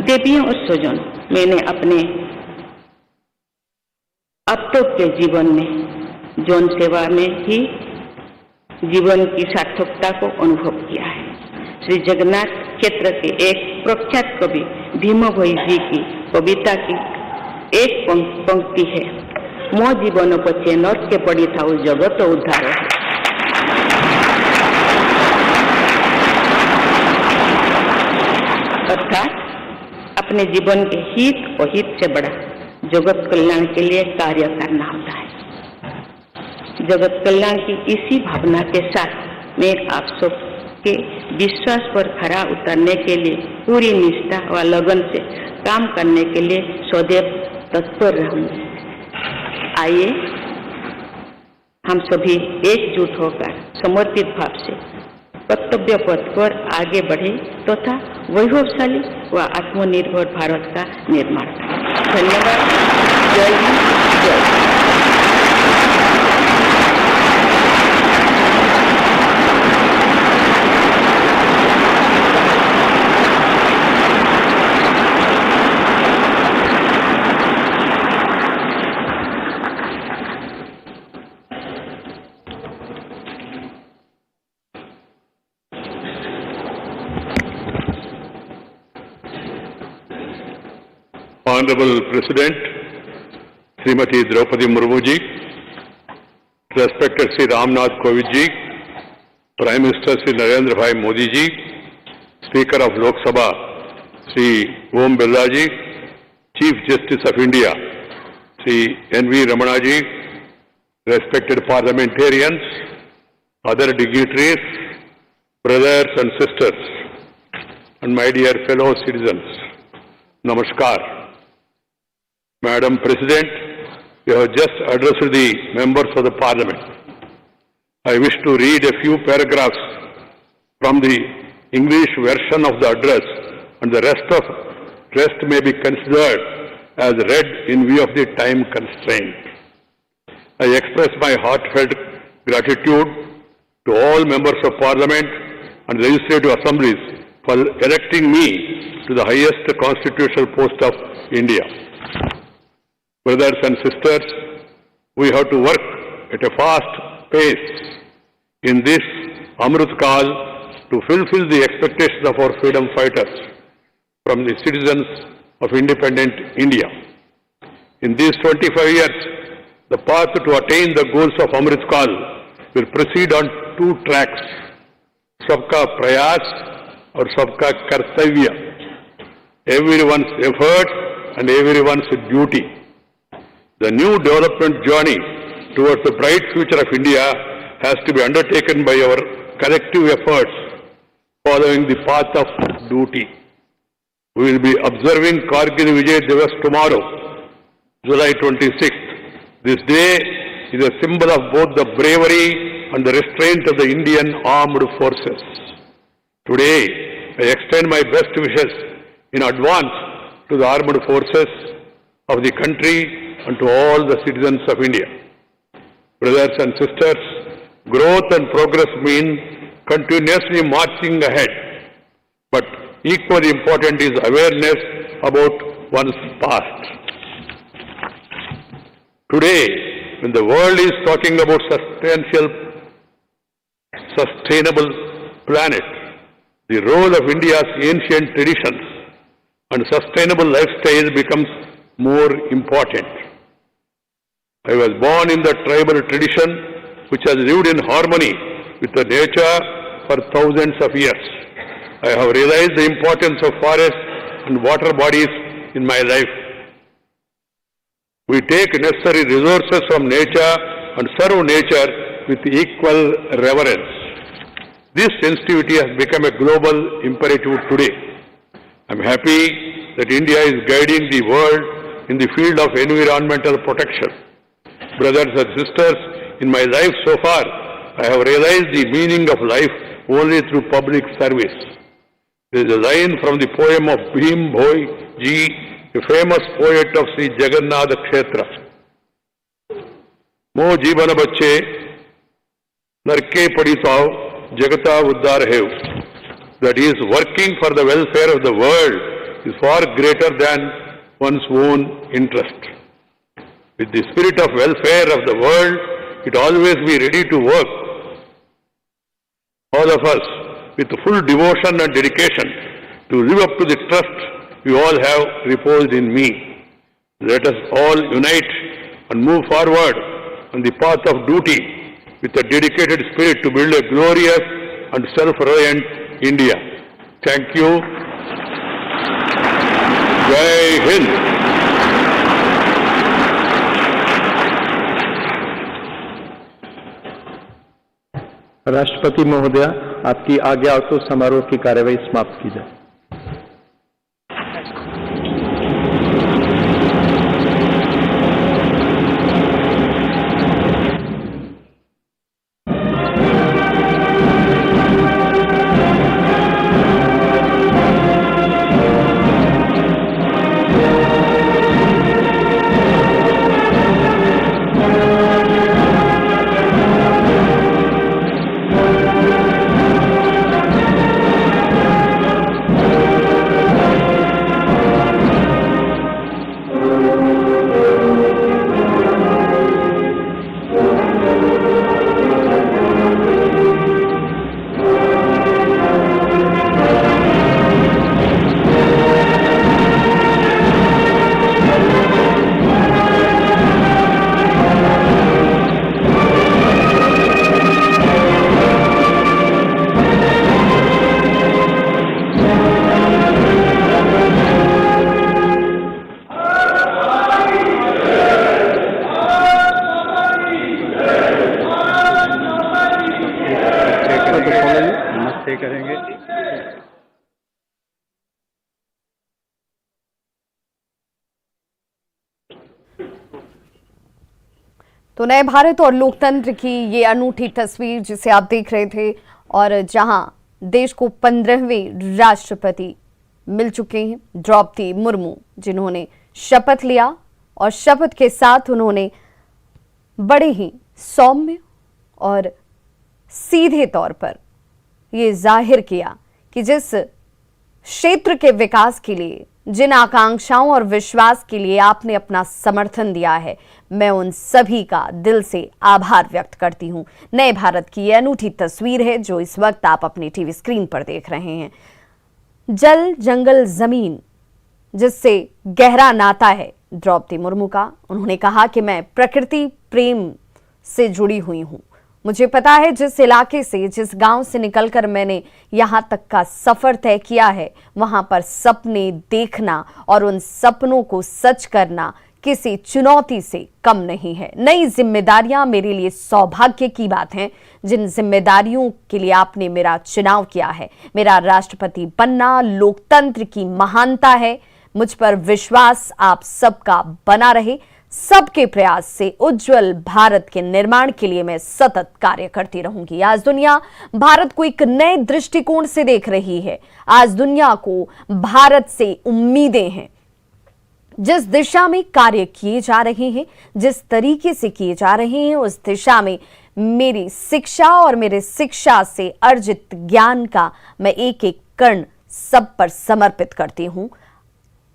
देवियों और स्वजन, मैंने अपने अब तक के जीवन में जन सेवा में ही जीवन की सार्थकता को अनुभव किया है। श्री जगन्नाथ क्षेत्र के एक प्रख्यात कवि भीमभोई जी की कविता की एक पंक्ति है, मो जीवन पचे नर्के पड़ी था जगत उद्धार। अर्थात अपने जीवन के हित और हित से बड़ा जगत कल्याण के लिए कार्य करना होता है। जगत कल्याण की इसी भावना के साथ मैं आप सबके विश्वास पर खरा उतरने के लिए पूरी निष्ठा व लगन से काम करने के लिए सदैव तत्पर रहूंगी। आइए हम सभी एकजुट होकर समर्पित भाव से कर्तव्य पथ पर आगे बढ़े तथा वैभवशाली व आत्मनिर्भर भारत का निर्माण करें। धन्यवाद। जय हिंद, जय। Honorable President, Srimati Draupadi Murmu ji, respected Sri Ramnath Kovind ji, Prime Minister Sri Narendra Bhai Modi ji, Speaker of Lok Sabha Sri Om Birla ji, Chief Justice of India Sri N.V. Ramana ji, respected parliamentarians, other dignitaries, brothers and sisters, and my dear fellow citizens, Namaskar. Madam President, you have just addressed the members of the Parliament. I wish to read a few paragraphs from the English version of the address, and the rest of Rest may be considered as read in view of the time constraint. I express my heartfelt gratitude to all members of Parliament and legislative assemblies for electing me to the highest constitutional post of India. Brothers and sisters, we have to work at a fast pace in this Amrit Kal to fulfill the expectations of our freedom fighters from the citizens of independent India. In these 25 years, the path to attain the goals of Amrit Kal will proceed on two tracks, Sabka Prayas or Sabka Kartavya, everyone's effort and everyone's duty. The new development journey towards the bright future of India has to be undertaken by our collective efforts following the path of duty. We will be observing Kargil Vijay Divas tomorrow, July 26th. This day is a symbol of both the bravery and the restraint of the Indian armed forces. Today, I extend my best wishes in advance to the armed forces of the country and to all the citizens of India. Brothers and sisters, growth and progress mean continuously marching ahead, but equally important is awareness about one's past. Today, when the world is talking about sustainable planet, the role of India's ancient traditions and sustainable lifestyle becomes more important. I was born in the tribal tradition which has lived in harmony with the nature for thousands of years. I have realized the importance of forests and water bodies in my life. We take necessary resources from nature and serve nature with equal reverence. This sensitivity has become a global imperative today. I am happy that India is guiding the world in the field of environmental protection. Brothers and sisters, in my life so far, I have realized the meaning of life only through public service. There is a line from the poem of Bhim Bhoi Ji, a famous poet of Sri Jagannath Kshetra. Mo Jeevan Bacche, Narke Paditav, Jagata Uddar Hev. That is, working for the welfare of the world is far greater than one's own interest. With the spirit of welfare of the world, it always be ready to work. All of us, with full devotion and dedication, to live up to the trust you all have reposed in me. Let us all unite and move forward on the path of duty with a dedicated spirit to build a glorious and self-reliant India. Thank you. Jai Hind. राष्ट्रपति महोदय, आपकी आज्ञा हो तो समारोह की कार्यवाही समाप्त की जाए। तो नए भारत और लोकतंत्र की ये अनूठी तस्वीर जिसे आप देख रहे थे और जहां देश को 15वें राष्ट्रपति मिल चुके हैं द्रौपदी मुर्मू, जिन्होंने शपथ लिया और शपथ के साथ उन्होंने बड़े ही सौम्य और सीधे तौर पर ये जाहिर किया कि जिस क्षेत्र के विकास के लिए, जिन आकांक्षाओं और विश्वास के लिए आपने अपना समर्थन दिया है, मैं उन सभी का दिल से आभार व्यक्त करती हूं। नए भारत की यह अनूठी तस्वीर है जो इस वक्त आप अपनी टीवी स्क्रीन पर देख रहे हैं। जल, जंगल, जमीन, जिससे गहरा नाता है द्रौपदी मुर्मू का। उन्होंने कहा कि मैं प्रकृति प्रेम से जुड़ी हुई हूं। मुझे पता है जिस इलाके से, जिस गांव से निकलकर मैंने यहां तक का सफर तय किया है, वहां पर सपने देखना और उन सपनों को सच करना किसी चुनौती से कम नहीं है। नई जिम्मेदारियां मेरे लिए सौभाग्य की बात हैं, जिन जिम्मेदारियों के लिए आपने मेरा चुनाव किया है। मेरा राष्ट्रपति बनना लोकतंत्र की महानता है। मुझ पर विश्वास आप सबका बना रहे। सबके प्रयास से उज्जवल भारत के निर्माण के लिए मैं सतत कार्य करती रहूंगी। आज दुनिया भारत को एक नए दृष्टिकोण से देख रही है। आज दुनिया को भारत से उम्मीदें हैं। जिस दिशा में कार्य किए जा रहे हैं, जिस तरीके से किए जा रहे हैं, उस दिशा में मेरी शिक्षा और मेरे शिक्षा से अर्जित ज्ञान का मैं एक एक कण सब पर समर्पित करती हूं।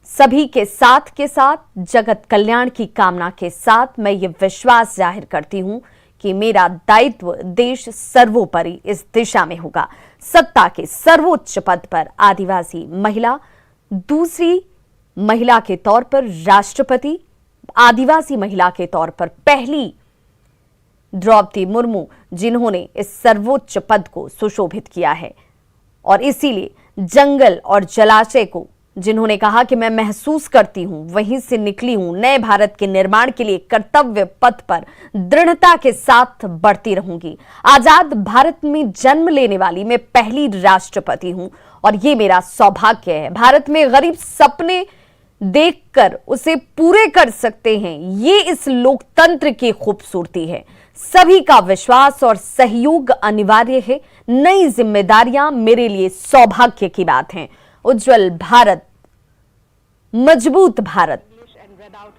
सभी के साथ जगत कल्याण की कामना के साथ मैं ये विश्वास जाहिर करती हूं कि मेरा दायित्व देश सर्वोपरि इस दिशा में होगा। सत्ता के सर्वोच्च पद पर आदिवासी महिला, दूसरी महिला के तौर पर राष्ट्रपति, आदिवासी महिला के तौर पर पहली द्रौपदी मुर्मू, जिन्होंने इस सर्वोच्च पद को सुशोभित किया है। और इसीलिए जंगल और जलाशय को, जिन्होंने कहा कि मैं महसूस करती हूं, वहीं से निकली हूं, नए भारत के निर्माण के लिए कर्तव्य पथ पर दृढ़ता के साथ बढ़ती रहूंगी। आजाद भारत में जन्म लेने वाली मैं पहली राष्ट्रपति हूं और ये मेरा सौभाग्य है। भारत में गरीब सपने देखकर उसे पूरे कर सकते हैं, ये इस लोकतंत्र की खूबसूरती है। सभी का विश्वास और सहयोग अनिवार्य है। नई जिम्मेदारियां मेरे लिए सौभाग्य की बात हैं। उज्जवल भारत, मजबूत भारत,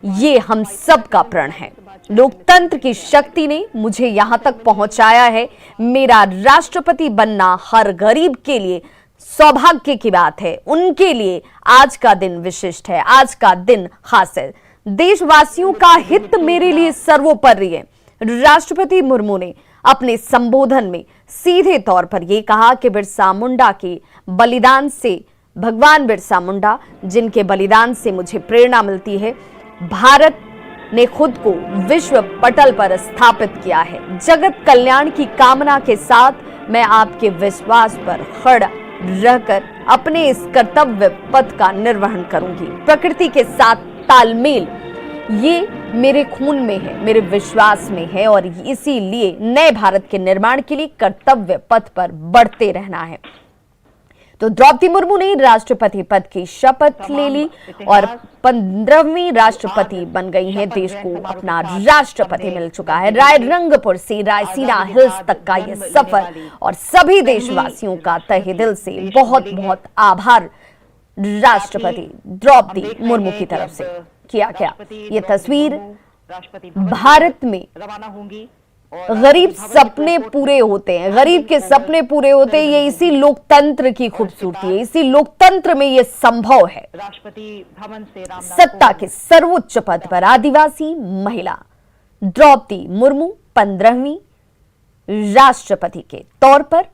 ये हम सब का प्रण है। लोकतंत्र की शक्ति ने मुझे यहां तक पहुंचाया है। मेरा राष्ट्रपति बनना हर गरीब के लिए सौभाग्य की बात है। उनके लिए आज का दिन विशिष्ट है, आज का दिन खास है। देशवासियों का हित मेरे लिए सर्वोपरि है। राष्ट्रपति मुर्मू ने अपने संबोधन में सीधे तौर पर यह कहा कि बिरसा मुंडा के बलिदान से, भगवान बिरसा मुंडा जिनके बलिदान से मुझे प्रेरणा मिलती है, भारत ने खुद को विश्व पटल पर स्थापित किया है। जगत कल्याण की कामना के साथ मैं आपके विश्वास पर खड़ा रहकर अपने इस कर्तव्य पथ का निर्वहन करूंगी। प्रकृति के साथ तालमेल ये मेरे खून में है, मेरे विश्वास में है और इसीलिए नए भारत के निर्माण के लिए कर्तव्य पथ पर बढ़ते रहना है। तो द्रौपदी मुर्मू ने राष्ट्रपति पद की शपथ ले ली और 15वीं राष्ट्रपति बन गई हैं। देश को अपना राष्ट्रपति मिल चुका है। रायरंगपुर से रायसीना हिल्स तक का यह सफर और सभी देशवासियों का तहे दिल से बहुत बहुत आभार राष्ट्रपति द्रौपदी मुर्मू की तरफ से किया गया। ये तस्वीर भारत में गरीब सपने पूरे होते हैं, गरीब के सपने पूरे होते हैं, ये इसी लोकतंत्र की खूबसूरती है। इसी लोकतंत्र में ये संभव है। सत्ता के सर्वोच्च पद पर आदिवासी महिला द्रौपदी मुर्मू 15वीं राष्ट्रपति के तौर पर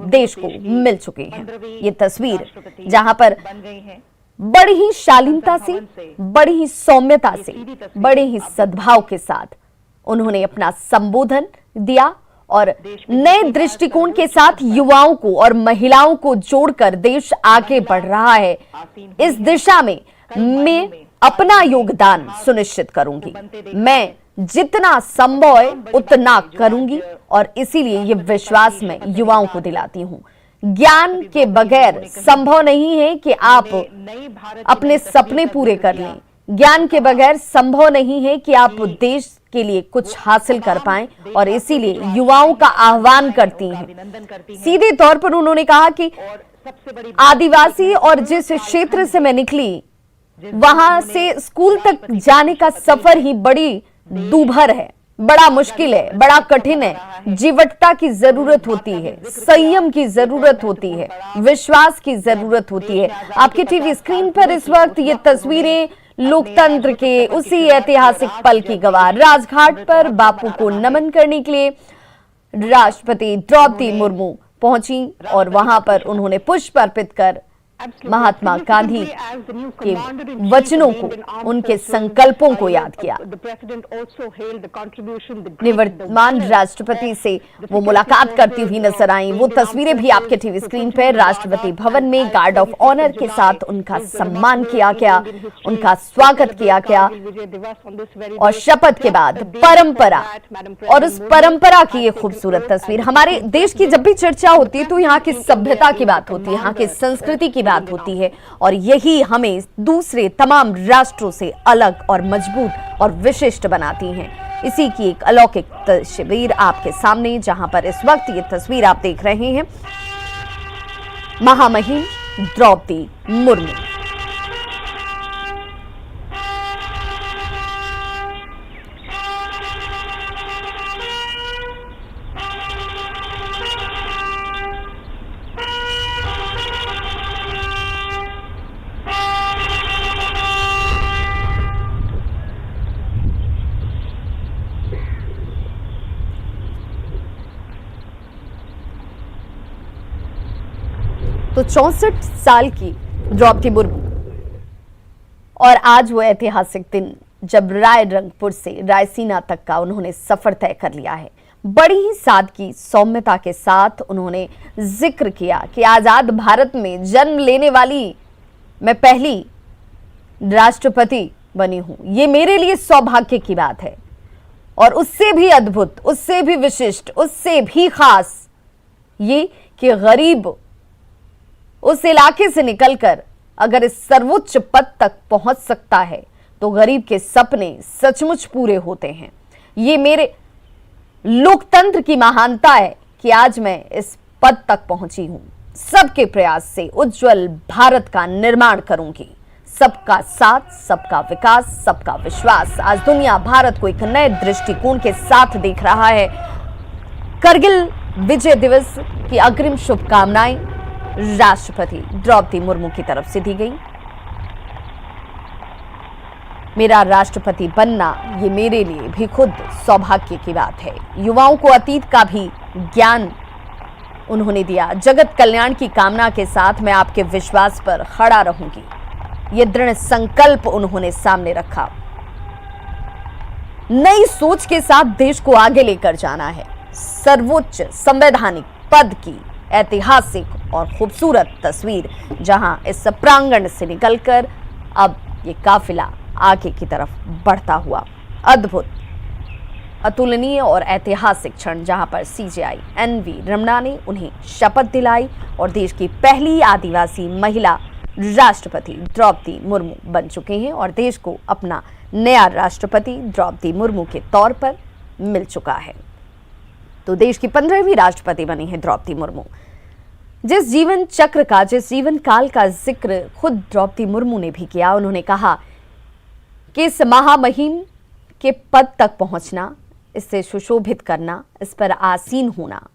देश को मिल चुके हैं। ये तस्वीर जहां पर बड़ी ही शालीनता से, बड़ी ही सौम्यता से, बड़े ही सद्भाव के साथ उन्होंने अपना संबोधन दिया और नए दृष्टिकोण के साथ युवाओं को और महिलाओं को जोड़कर देश आगे बढ़ रहा है। इस दिशा में मैं अपना योगदान सुनिश्चित करूंगी। मैं जितना संभव है उतना करूंगी और इसीलिए ये विश्वास मैं युवाओं को दिलाती हूं। ज्ञान के बगैर संभव नहीं है कि आप अपने सपने पूरे कर लें। ज्ञान के बगैर संभव नहीं है कि आप देश के लिए कुछ हासिल कर पाएं और इसीलिए युवाओं का आह्वान करती हैं। सीधे तौर पर उन्होंने कहा कि आदिवासी और जिस क्षेत्र से मैं निकली वहां से स्कूल तक जाने का सफर ही बड़ी दूभर है, बड़ा मुश्किल है, बड़ा कठिन है। जीवटता की जरूरत होती है, संयम की जरूरत होती है, विश्वास की जरूरत होती है। आपके टीवी स्क्रीन पर इस वक्त ये तस्वीरें लोकतंत्र के उसी ऐतिहासिक पल की गवाह। राजघाट पर बापू को नमन करने के लिए राष्ट्रपति द्रौपदी मुर्मू पहुंची और वहां पर उन्होंने पुष्प अर्पित कर महात्मा गांधी के वचनों को, उनके संकल्पों को याद किया। निवर्तमान राष्ट्रपति से वो मुलाकात करती हुई नजर आई। वो तस्वीरें भी आपके टीवी स्क्रीन पर। राष्ट्रपति भवन में गार्ड ऑफ ऑनर के साथ उनका सम्मान किया गया, उनका स्वागत किया गया और शपथ के बाद परंपरा, और उस परंपरा की ये खूबसूरत तस्वीर। हमारे देश की जब भी चर्चा होती है तो यहाँ की सभ्यता की बात होती है, यहाँ की संस्कृति की बात होती है, और यही हमें दूसरे तमाम राष्ट्रों से अलग और मजबूत और विशिष्ट बनाती हैं। इसी की एक अलौकिक तस्वीर आपके सामने, जहां पर इस वक्त ये तस्वीर आप देख रहे हैं महामहिम द्रौपदी मुर्मू। तो 64 साल की द्रौपदी मुर्मू, और आज वो ऐतिहासिक दिन जब रायरंगपुर से रायसीना तक का उन्होंने सफर तय कर लिया है। बड़ी ही सादगी, सौम्यता के साथ उन्होंने जिक्र किया कि आजाद भारत में जन्म लेने वाली मैं पहली राष्ट्रपति बनी हूं। ये मेरे लिए सौभाग्य की बात है, और उससे भी अद्भुत, उससे भी विशिष्ट, उससे भी खास ये कि गरीब उस इलाके से निकलकर अगर इस सर्वोच्च पद तक पहुंच सकता है तो गरीब के सपने सचमुच पूरे होते हैं। ये मेरे लोकतंत्र की महानता है कि आज मैं इस पद तक पहुंची हूं। सबके प्रयास से उज्जवल भारत का निर्माण करूंगी। सबका साथ, सबका विकास, सबका विश्वास। आज दुनिया भारत को एक नए दृष्टिकोण के साथ देख रहा है। करगिल विजय दिवस की अग्रिम शुभकामनाएं राष्ट्रपति द्रौपदी मुर्मू की तरफ से दी गई। मेरा राष्ट्रपति बनना ये मेरे लिए भी खुद सौभाग्य की बात है। युवाओं को अतीत का भी ज्ञान उन्होंने दिया। जगत कल्याण की कामना के साथ मैं आपके विश्वास पर खड़ा रहूंगी, ये दृढ़ संकल्प उन्होंने सामने रखा। नई सोच के साथ देश को आगे लेकर जाना है। सर्वोच्च संवैधानिक पद की ऐतिहासिक और खूबसूरत तस्वीर, जहां इस प्रांगण से निकलकर अब ये काफिला आगे की तरफ बढ़ता हुआ। अद्भुत, अतुलनीय और ऐतिहासिक क्षण, जहां पर सीजेआई एनवी रमणा ने उन्हें शपथ दिलाई और देश की पहली आदिवासी महिला राष्ट्रपति द्रौपदी मुर्मू बन चुके हैं, और देश को अपना नया राष्ट्रपति द्रौपदी मुर्मू के तौर पर मिल चुका है। तो देश की 15वीं राष्ट्रपति बनी है द्रौपदी मुर्मू। जिस जीवन चक्र का, जिस जीवन काल का जिक्र खुद द्रौपदी मुर्मू ने भी किया, उन्होंने कहा कि इस महामहिम के पद तक पहुंचना, इससे सुशोभित करना, इस पर आसीन होना,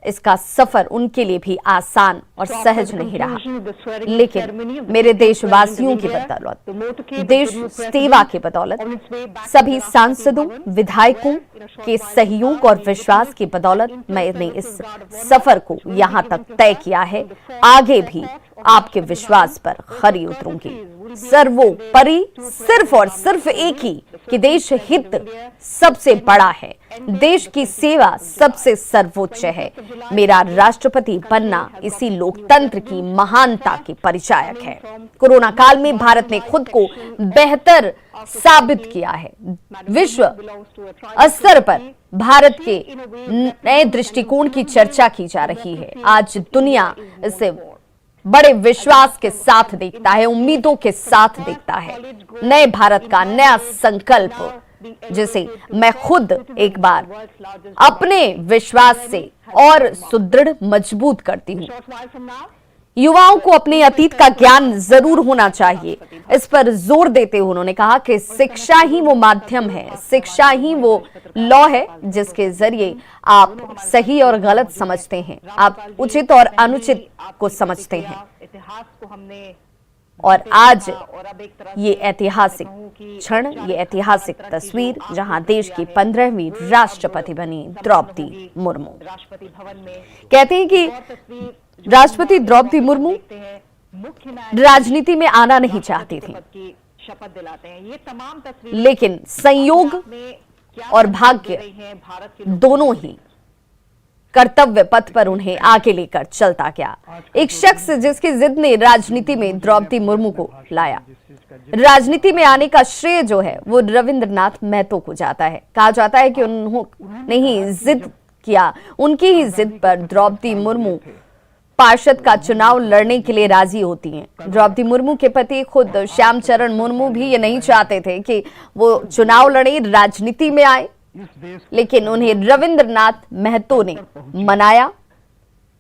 इसका सफर उनके लिए भी आसान और सहज नहीं रहा। लेकिन मेरे देशवासियों की बदौलत, देश सेवा की बदौलत, सभी सांसदों, विधायकों के सहयोग और विश्वास की बदौलत मैंने इस सफर को यहां तक तय किया है। आगे भी आपके विश्वास पर खरी उतरूंगी। सर्वोपरि सिर्फ और सिर्फ एक ही कि देश हित सबसे बड़ा है, देश की सेवा सबसे सर्वोच्च है। मेरा राष्ट्रपति बनना इसी लोकतंत्र की महानता के परिचायक है। कोरोना काल में भारत ने खुद को बेहतर साबित किया है। विश्व स्तर पर भारत के नए दृष्टिकोण की चर्चा की जा रही है। आज दुनिया इसे बड़े विश्वास के साथ देखता है, उम्मीदों के साथ देखता है। नए भारत का नया संकल्प जिसे मैं खुद एक बार अपने विश्वास से और सुदृढ़ मजबूत करती हूं। युवाओं को अपने अतीत का ज्ञान जरूर होना चाहिए। इस पर जोर देते हुए उन्होंने कहा कि शिक्षा ही वो माध्यम है, शिक्षा ही वो लॉ है जिसके जरिए आप सही और गलत समझते हैं, आप उचित और अनुचित को समझते हैं। और आज ये ऐतिहासिक क्षण, ये ऐतिहासिक तस्वीर जहां देश की 15वीं राष्ट्रपति बनी द्रौपदी मुर्मू। कहते हैं कि राष्ट्रपति द्रौपदी मुर्मू राजनीति में आना नहीं चाहती थी, लेकिन संयोग और भाग्य दोनों ही कर्तव्य पथ पर उन्हें आगे लेकर चलता गया। एक शख्स जिसकी जिद ने राजनीति में द्रौपदी मुर्मू को लाया। राजनीति में आने का श्रेय जो है वो रविंद्रनाथ महतो को जाता है। कहा जाता है कि उन्होंने ही जिद किया, उनकी ही जिद पर द्रौपदी मुर्मू पार्षद का चुनाव लड़ने के लिए राजी होती हैं। द्रौपदी मुर्मू के पति खुद श्यामचरण मुर्मू भी ये नहीं चाहते थे कि वो चुनाव लड़े, राजनीति में आए, लेकिन उन्हें रविंद्रनाथ महतो ने मनाया,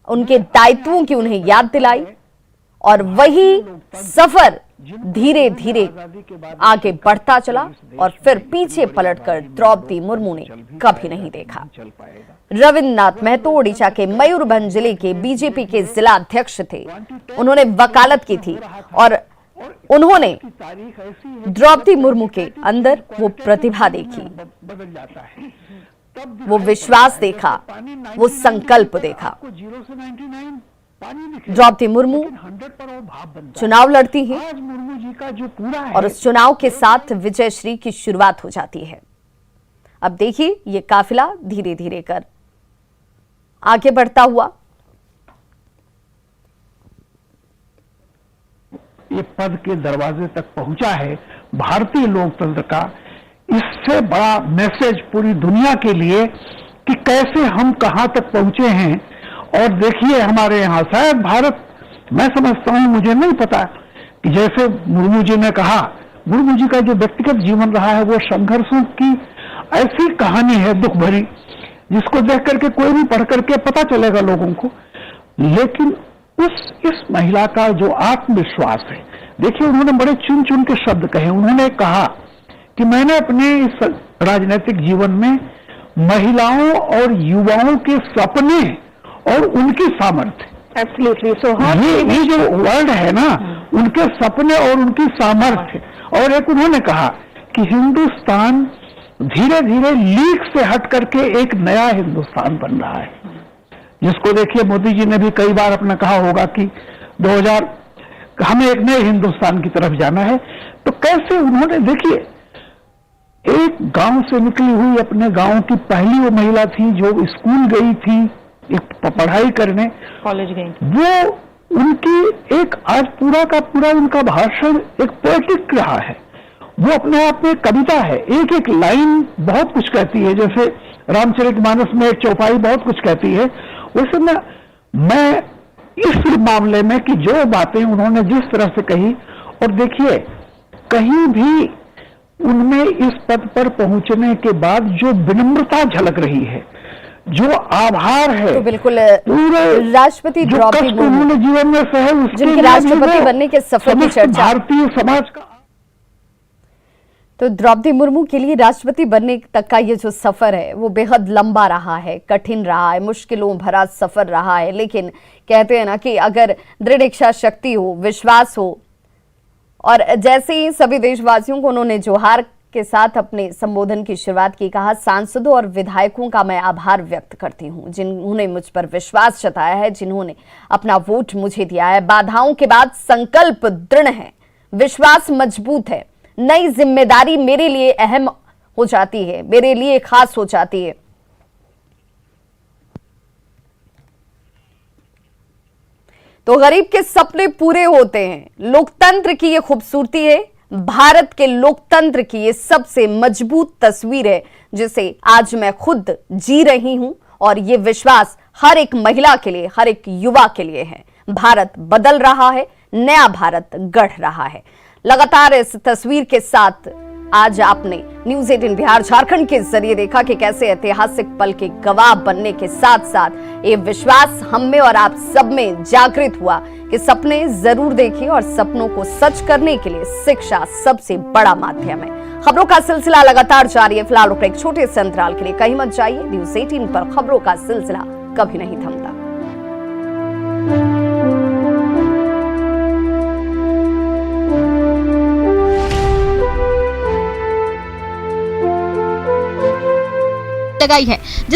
उनके दायित्वों की उन्हें याद दिलाई और वही सफर धीरे धीरे आगे बढ़ता चला और फिर पीछे पलटकर द्रौपदी मुर्मू ने कभी नहीं देखा। रविंद्रनाथ महतो ओडिशा के मयूरभंज जिले के बीजेपी के जिला अध्यक्ष थे। उन्होंने वकालत की थी और उन्होंने द्रौपदी मुर्मू के अंदर वो प्रतिभा देखी, वो विश्वास देखा, वो संकल्प देखा। द्रौपदी मुर्मू चुनाव लड़ती है और उस चुनाव के साथ विजयश्री की शुरुआत हो जाती है। अब देखिए ये काफिला धीरे धीरे कर आगे बढ़ता हुआ ये पद के दरवाजे तक पहुंचा है भारतीय लोकतंत्र का। इससे बड़ा मैसेज पूरी दुनिया के लिए कि कैसे हम कहां तक पहुंचे हैं। और देखिए हमारे यहाँ शायद भारत, मैं समझता हूं, मुझे नहीं पता कि जैसे मुर्मू जी ने कहा, मुर्मू जी का जो व्यक्तिगत जीवन रहा है वो संघर्षों की ऐसी कहानी है दुख भरी, जिसको देख करके कोई भी पढ़ करके पता चलेगा लोगों को। लेकिन इस महिला का जो आत्मविश्वास है, देखिए उन्होंने बड़े चुन चुन के शब्द कहे। उन्होंने कहा कि मैंने अपने इस राजनीतिक जीवन में महिलाओं और युवाओं के सपने और उनकी सामर्थ्य, एब्सोल्युटली, ये जो वर्ड है ना, उनके सपने और उनकी सामर्थ्य। और एक उन्होंने कहा कि हिंदुस्तान धीरे धीरे लीक से हट करके एक नया हिंदुस्तान बन रहा है, जिसको देखिए मोदी जी ने भी कई बार अपना कहा होगा कि 2000 हमें एक नए हिंदुस्तान की तरफ जाना है। तो कैसे उन्होंने, देखिए एक गांव से निकली हुई, अपने गांव की पहली वो महिला थी जो स्कूल गई थी, एक पढ़ाई करने, कॉलेज गई। वो उनकी एक आज पूरा का पूरा उनका भाषण एक पोएटिक रहा है। वो अपने आप में कविता है, एक एक लाइन बहुत कुछ कहती है। जैसे रामचरितमानस में एक चौपाई बहुत कुछ कहती है, वैसे मैं इस मामले में कि जो बातें उन्होंने जिस तरह से कही, और देखिए कहीं भी उनमें इस पद पर पहुंचने के बाद जो विनम्रता झलक रही है, जो आभार है, तो बिल्कुल राष्ट्रपति द्रौपदी मुर्मू उन्होंने जीवन में सहे, जिनके राष्ट्रपति बनने के सफर की चर्चा भारतीय समाज का। तो द्रौपदी मुर्मू के लिए राष्ट्रपति बनने तक का ये जो सफर है वो बेहद लंबा रहा है, कठिन रहा है, मुश्किलों भरा सफर रहा है। लेकिन कहते हैं ना कि अगर दृढ़ इच्छा शक्ति हो, विश्वास हो, और जैसे ही सभी देशवासियों को उन्होंने जोहार के साथ अपने संबोधन की शुरुआत की, कहा सांसदों और विधायकों का मैं आभार व्यक्त करती हूं जिन्होंने मुझ पर विश्वास जताया है, जिन्होंने अपना वोट मुझे दिया है। बाधाओं के बाद संकल्प दृढ़ है, विश्वास मजबूत है, नई जिम्मेदारी मेरे लिए अहम हो जाती है, मेरे लिए खास हो जाती है। तो गरीब के सपने पूरे होते हैं। लोकतंत्र की ये खूबसूरती है, भारत के लोकतंत्र की ये सबसे मजबूत तस्वीर है, जिसे आज मैं खुद जी रही हूं, और ये विश्वास हर एक महिला के लिए, हर एक युवा के लिए है। भारत बदल रहा है, नया भारत गढ़ रहा है। लगातार इस तस्वीर के साथ आज आपने न्यूज 18 बिहार झारखंड के जरिए देखा कि कैसे ऐतिहासिक पल के गवाह बनने के साथ साथ ये विश्वास हम में और आप सब में जागृत हुआ कि सपने जरूर देखिए और सपनों को सच करने के लिए शिक्षा सबसे बड़ा माध्यम है। खबरों का सिलसिला लगातार जारी है। फिलहाल रुक एक छोटे से अंतराल के लिए कहीं मत जाइए। न्यूज 18 पर खबरों का सिलसिला कभी नहीं थमता। लगाई है।